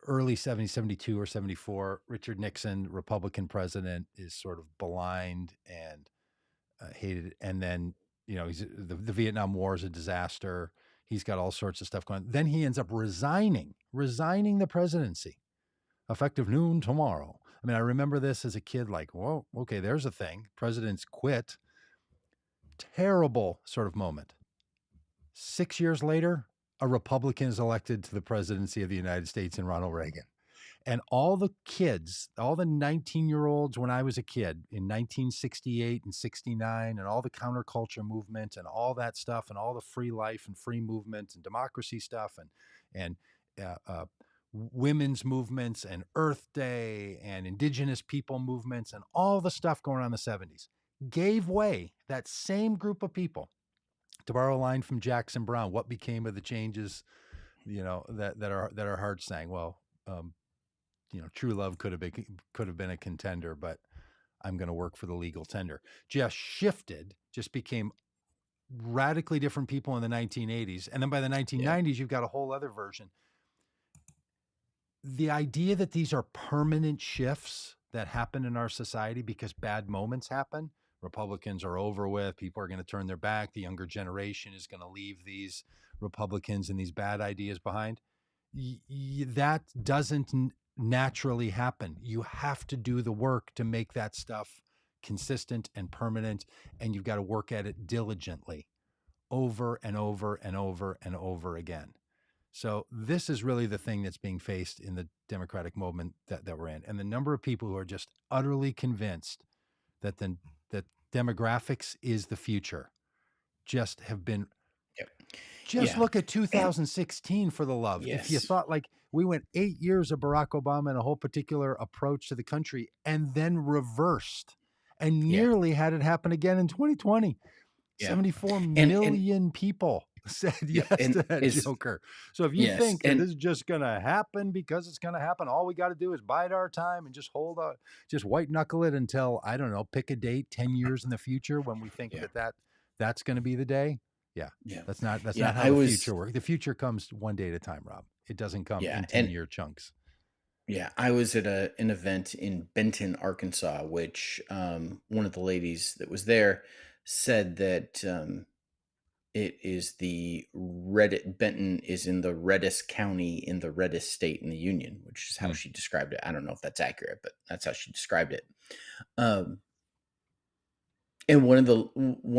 Early 70s, 72 or 74, Richard Nixon, Republican president, is sort of blind and hated. And then, the Vietnam War is a disaster. He's got all sorts of stuff going on. Then he ends up resigning the presidency effective noon tomorrow. I mean, I remember this as a kid, like, whoa, okay, there's a thing. Presidents quit. Terrible sort of moment. 6 years later, a Republican is elected to the presidency of the United States in Ronald Reagan. And all the kids, all the 19-year-olds when I was a kid in 1968 and 69, and all the counterculture movement and all that stuff, and all the free life and free movement and democracy stuff, and uh, uh, women's movements and Earth Day and indigenous people movements and all the stuff going on in the 70s gave way. That same group of people, to borrow a line from Jackson Brown, what became of the changes, that our hearts sang? Well, um, true love could have been a contender, but I'm going to work for the legal tender. Just shifted, just became radically different people in the 1980s, and then by the yeah, 1990s, you've got a whole other version. The idea that these are permanent shifts that happen in our society because bad moments happen. Republicans are over with. People are going to turn their back. The younger generation is going to leave these Republicans and these bad ideas behind. That doesn't naturally happen. You have to do the work to make that stuff consistent and permanent, and you've got to work at it diligently over and over and over and over again. So this is really the thing that's being faced in the Democratic movement that we're in. And the number of people who are just utterly convinced that demographics is the future just have been. yep, Just yeah, look at and 2016 for the love. If you yes, thought like we went 8 years of Barack Obama and a whole particular approach to the country and then reversed and yeah, nearly had it happen again in 2020. yeah, 74 and million people said yep, yes and to that is Joker. So if you yes, think that and this is just going to happen because it's going to happen, all we got to do is bide our time and just hold on, just white knuckle it until, I don't know, pick a date 10 years in the future when we think yeah, that's going to be the day. Yeah. yeah, That's not yeah. how I the was future works. The future comes one day at a time, Rob. It doesn't come yeah, in and 10-year chunks. yeah, I was at an event in Benton, Arkansas, which one of the ladies that was there said that it is the red Benton is in the reddest county in the reddest state in the union, which is how Hmm. she described it. I don't know if that's accurate, but that's how she described it. Um, and one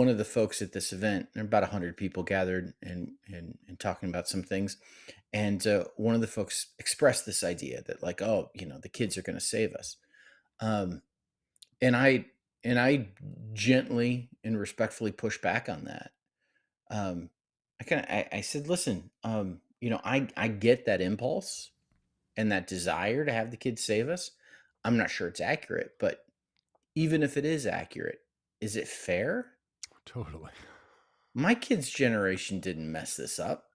of the folks at this event, there were about 100 people gathered and talking about some things, and one of the folks expressed this idea that like, oh, the kids are going to save us. Um, and I gently and respectfully pushed back on that. I said, listen, I get that impulse and that desire to have the kids save us. I'm not sure it's accurate, but even if it is accurate, is it fair? Totally. My kids' generation didn't mess this up.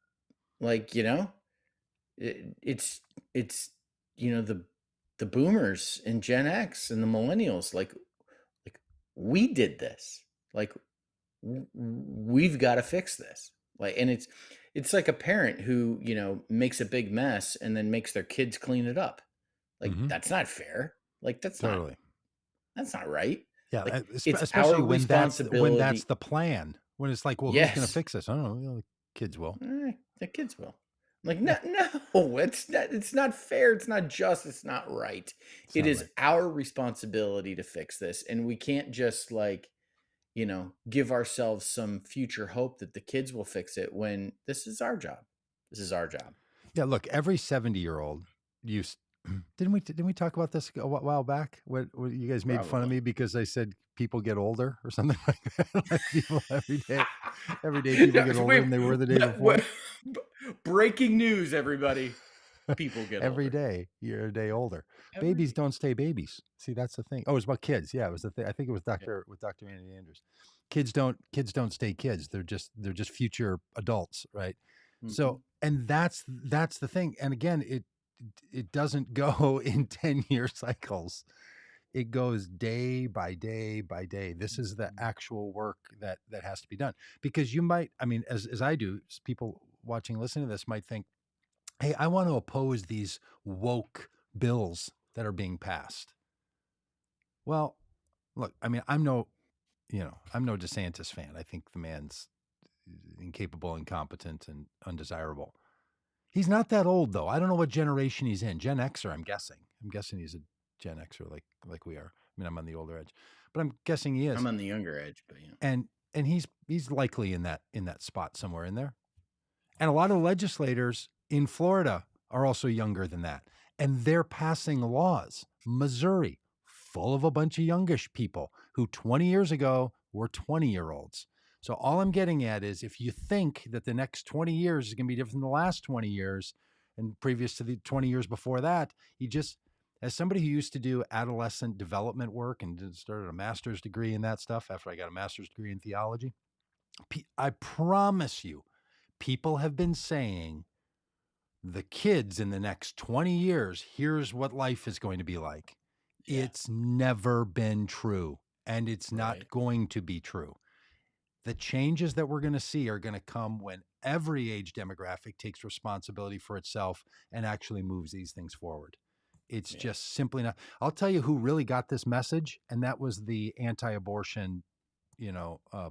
Like, it's it's the boomers and Gen X and the millennials, like we did this. Like we've got to fix this. Like, and it's like a parent who, makes a big mess and then makes their kids clean it up. Like, Hmm. that's not fair. Like, Totally. that's not right. Yeah, Like, it's our especially when that's responsibility. the plan. When it's like, well, who's going to Yes. fix this? I don't know. The kids will. The kids will. Like, Yeah, no, no, it's not fair. It's not just, it's not right. it's It not is right. our responsibility to fix this. And we can't just give ourselves some future hope that the kids will fix it when this is our job. This is our job. Yeah, look, every 70-year-old used. Didn't we talk about this a while back? What you guys made fun of Probably. me because I said people get older or something like that. Like people every day people No, get older wait, than they were the day before. breaking news, everybody. People get Every older. day you're a day older. Every Babies day. don't stay babies. See, that's the thing. Oh, it was about kids. Yeah, it was the thing. I think it was Yeah. Dr. Andy Andrews. Kids don't stay kids. They're just future adults, right? Hmm. So, and that's the thing. And again, it doesn't go in 10-year cycles. It goes day by day by day. This is the actual work that has to be done. Because you might, I mean, as I do, people watching, listening to this might think, hey, I want to oppose these woke bills that are being passed. Well, look, I mean, I'm no DeSantis fan. I think the man's incapable, incompetent, and undesirable. He's not that old though. I don't know what generation he's in. Gen Xer, I'm guessing. I'm guessing he's a Gen Xer like we are. I mean, I'm on the older edge, but I'm guessing he is. I'm on the younger edge, but yeah. And he's likely in that spot somewhere in there. And a lot of legislators in Florida are also younger than that. And they're passing laws. Missouri, full of a bunch of youngish people who 20 years ago were 20-year-olds. So all I'm getting at is if you think that the next 20 years is going to be different than the last 20 years and previous to the 20 years before that, you just, as somebody who used to do adolescent development work and started a master's degree in that stuff after I got a master's degree in theology, I promise you, people have been saying the kids in the next 20 years, here's what life is going to be like. Yeah. It's never been true, and it's Right. not going to be true. The changes that we're going to see are going to come when every age demographic takes responsibility for itself and actually moves these things forward. It's Yeah. just simply not. I'll tell you who really got this message, and that was the anti-abortion,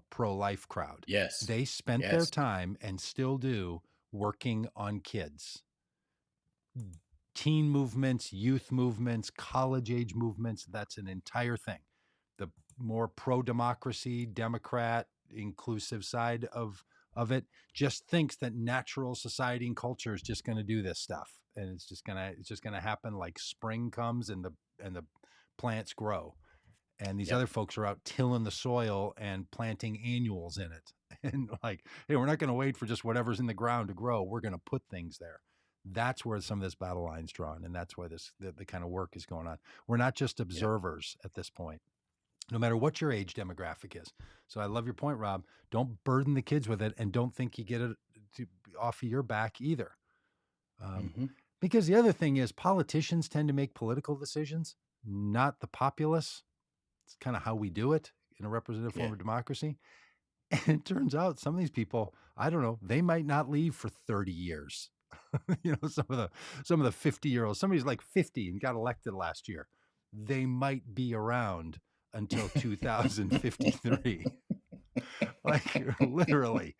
pro-life crowd. Yes. They spent their Yes. time and still do working on kids. Teen movements, youth movements, college age movements, that's an entire thing. The more pro-democracy, Democrat, inclusive side of it just thinks that natural society and culture is just going to do this stuff, and it's just going to happen like spring comes and the plants grow, and these Yep. other folks are out tilling the soil and planting annuals in it and like, hey, we're not going to wait for just whatever's in the ground to grow, we're going to put things there. That's where some of this battle line's drawn, and that's why the kind of work is going on. We're not just Yep. observers at this point, no matter what your age demographic is. So I love your point, Rob. Don't burden the kids with it, and don't think you get it off of your back either. um, Hmm. because the other thing is politicians tend to make political decisions, not the populace. It's kind of how we do it in a representative Yeah. form of democracy. And it turns out some of these people, I don't know, they might not leave for 30 years. Some of the 50-year-olds, somebody's like 50 and got elected last year. They might be around until 2053. Like literally.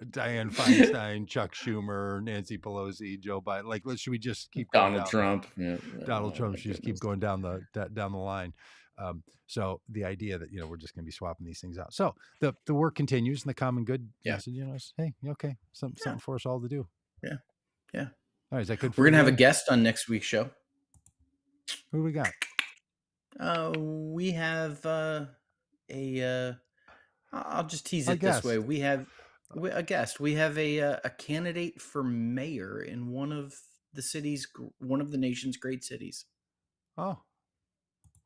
Dianne Feinstein, Chuck Schumer, Nancy Pelosi, Joe Biden. Like, should we just keep going Donald down the Trump. Yeah. Donald Oh Trump? my Should just keep goodness. going down the line. So the idea that we're just going to be swapping these things out. So the work continues, and the common good Yeah. message, is, hey, okay, Yeah. something for us all to do. Yeah. Yeah. All right, is that good We're for gonna have a today? guest on next week's show. Who do we got? We have a. I'll just tease A it this way. guest. We have a guest. We have a candidate for mayor in one of the nation's great cities. Oh,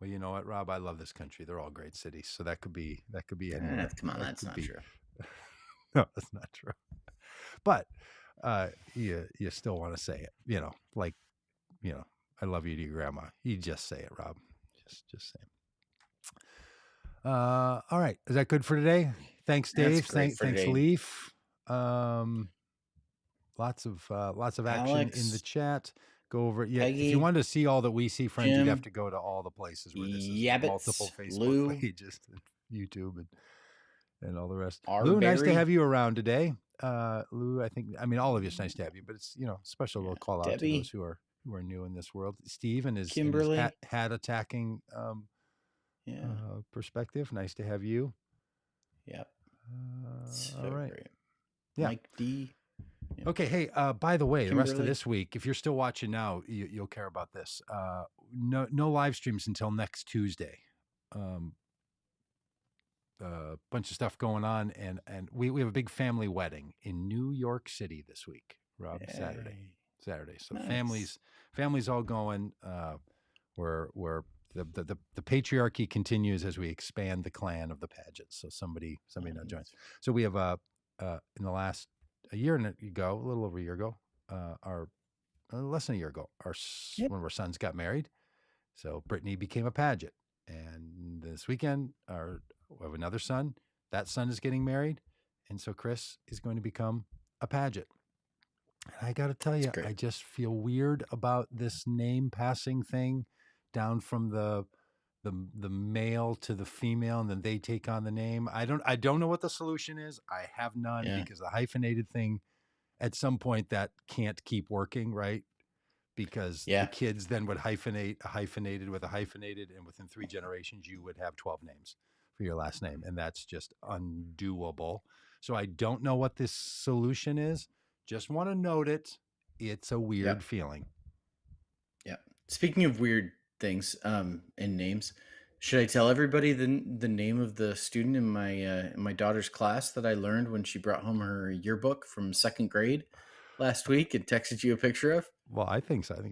Well, you know what, Rob? I love this country. They're all great cities, so that could be anywhere. Come on, That that's could not be. true. No, that's not true. But you still want to say it, like I love you to your grandma. You just say it, Rob. Just say it. All right, is that good for today? Thanks, That's Dave. great for Thanks, today. Leaf. Lots of action in the Alex, chat. Go over it. Yeah, if you Peggy, wanted to see all that we see, friends, you'd have Jim, to go to all the places where this is, multiple Yabbits, Facebook Lou, pages, and YouTube, and all the rest. Lou, nice to have Arbery, you around today. Lou, I mean, all of you, it's nice to have you, but it's special little yeah, call out to those Debbie, who are new in this world. Steve and his hat Kimberly, attacking yeah, perspective. Nice to have you. yep, All so right. great. Yeah. Mike D. Yep. Okay. Hey, by the way, the rest of Kimberly, this week, if you're still watching now, you'll care about this. No live streams until next Tuesday. Bunch of stuff going on, and we have a big family wedding in New York City this week, Rob. yay. Saturday. So Nice. families all going. Where the patriarchy continues as we expand the clan of the Pagets. So somebody now joins. So we have in the last a little over a year ago, our less than a year ago, one of our sons got married. So Brittany became a Paget, and this weekend we have another son. That son is getting married, and so Chris is going to become a Paget. And I got to tell you, I just feel weird about this name passing thing down from the male to the female, and then they take on the name. I don't know what the solution is. I have none, because the hyphenated thing, at some point, that can't keep working, right? Because the kids then would hyphenate a hyphenated with a hyphenated, and within 3 generations, you would have 12 names for your last name, and that's just undoable. So I don't know what this solution is. Just want to note it. It's a weird feeling. Yeah. Speaking of weird things, and names, should I tell everybody the name of the student in my daughter's class that I learned when she brought home her yearbook from 2nd grade last week and texted you a picture of? Well, I think so. I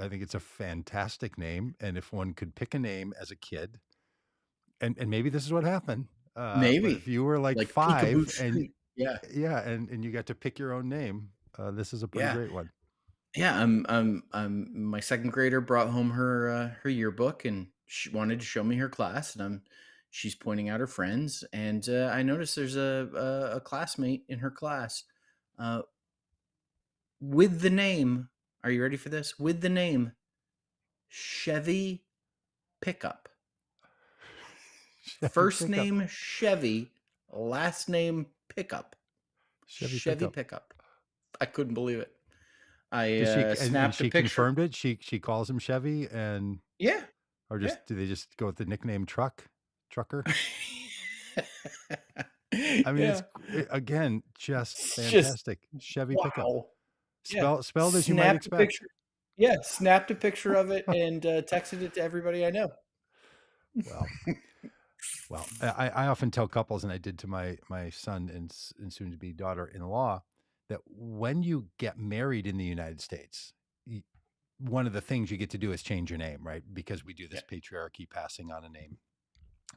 think it's a fantastic name, and if one could pick a name as a kid, and maybe this is what happened. Maybe. But if you were like 5 and and you got to pick your own name, this is a pretty great one. Yeah, my 2nd grader brought home her yearbook, and she wanted to show me her class, and she's pointing out her friends, and I noticed there's a classmate in her class with the name. Are you ready for this? With the name Chevy Pickup. First name Chevy, last name Pickup. Chevy Pickup. I couldn't believe it. I snapped a picture. Confirmed it. She calls him Chevy, and or do they just go with the nickname Trucker? I mean, it's again just fantastic. Chevy Pickup. Spelled as you might expect. Snapped a picture of it and texted it to everybody I know. Well, I often tell couples, and I did to my son and soon to be daughter-in-law, that when you get married in the United States, one of the things you get to do is change your name, right? Because we do this patriarchy passing on a name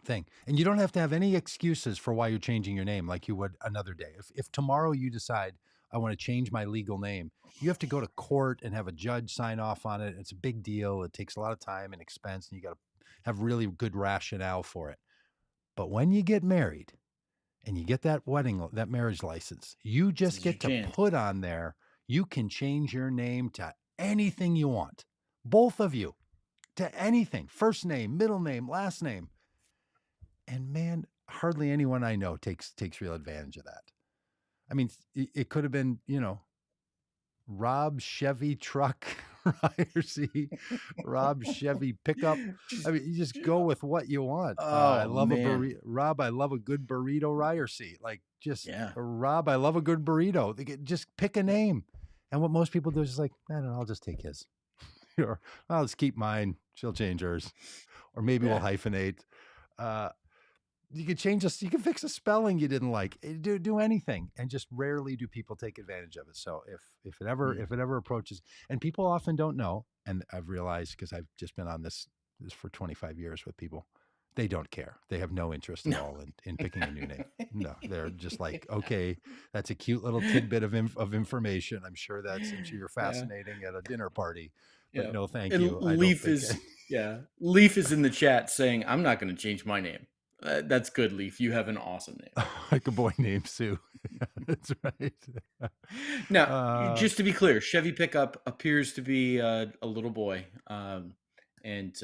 thing. And you don't have to have any excuses for why you're changing your name like you would another day. If tomorrow you decide, I want to change my legal name, you have to go to court and have a judge sign off on it. It's a big deal. It takes a lot of time and expense, and you got to have really good rationale for it. But when you get married and you get that marriage license, you just get to put on there, you can change your name to anything you want. Both of you, to anything. First name, middle name, last name. And man, hardly anyone I know takes real advantage of that. I mean, it could have been, Rob Chevy Truck, Rob Chevy Pickup. I mean, you just go with what you want. I love a burrito. Rob, I love a good burrito Ryer seat. Like, Rob, I love a good burrito. Just pick a name. And what most people do is just like, I don't know, I'll just take his. Or I'll just keep mine. She'll change hers. Or maybe we'll hyphenate. You can change this. You can fix a spelling you didn't like. Do anything, and just rarely do people take advantage of it. So if it ever approaches, and people often don't know, and I've realized because I've just been on this for 25 years with people. They don't care. They have no interest at all in picking a new name. No, they're just like, okay, that's a cute little tidbit of information. I'm sure you're fascinating at a dinner party, but no, thank And you. I don't think Leaf is in the chat saying, I'm not going to change my name. That's good, Leaf. You have an awesome name. Like a boy named Sue. That's right. Now, just to be clear, Chevy Pickup appears to be a little boy, and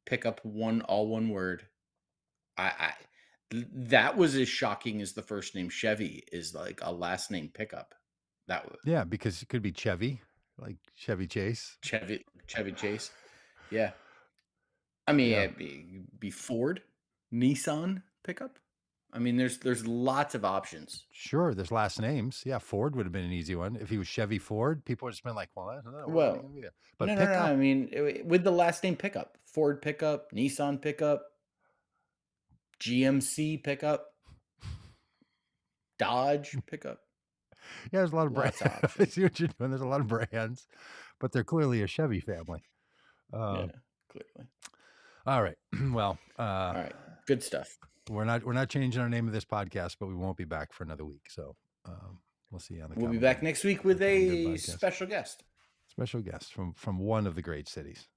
Pickup all one word. That was as shocking as the first name Chevy is like a last name Pickup. That was because it could be Chevy, like Chevy Chase. Chevy Chase. Yeah. I mean, it'd be Ford, Nissan Pickup. I mean, there's lots of options. Sure, there's last names. Yeah, Ford would have been an easy one. If he was Chevy Ford, people would have been like, "Well, I don't know, what are they gonna be?" But no. I mean, with the last name Pickup, Ford Pickup, Nissan Pickup, GMC Pickup, Dodge Pickup. Yeah, there's a lot of brands. I see what you're doing. There's a lot of brands, but they're clearly a Chevy family. Yeah, clearly. All right. Well, all right. Good stuff. We're not changing our name of this podcast, but we won't be back for another week. So we'll see you on the. We'll be back next week with a special guest. Special guest from one of the great cities.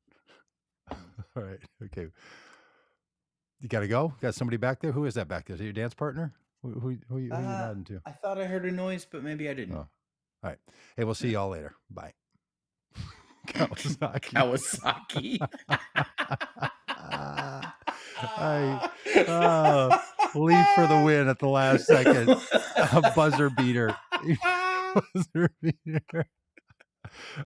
All right. Okay. You got to go? Got somebody back there? Who is that back there? Is it your dance partner? Who are you nodding to? I thought I heard a noise, but maybe I didn't. Oh. All right. Hey, we'll see y'all later. Bye. Kawasaki. Leaf for the win at the last second. A buzzer beater. Buzzer beater.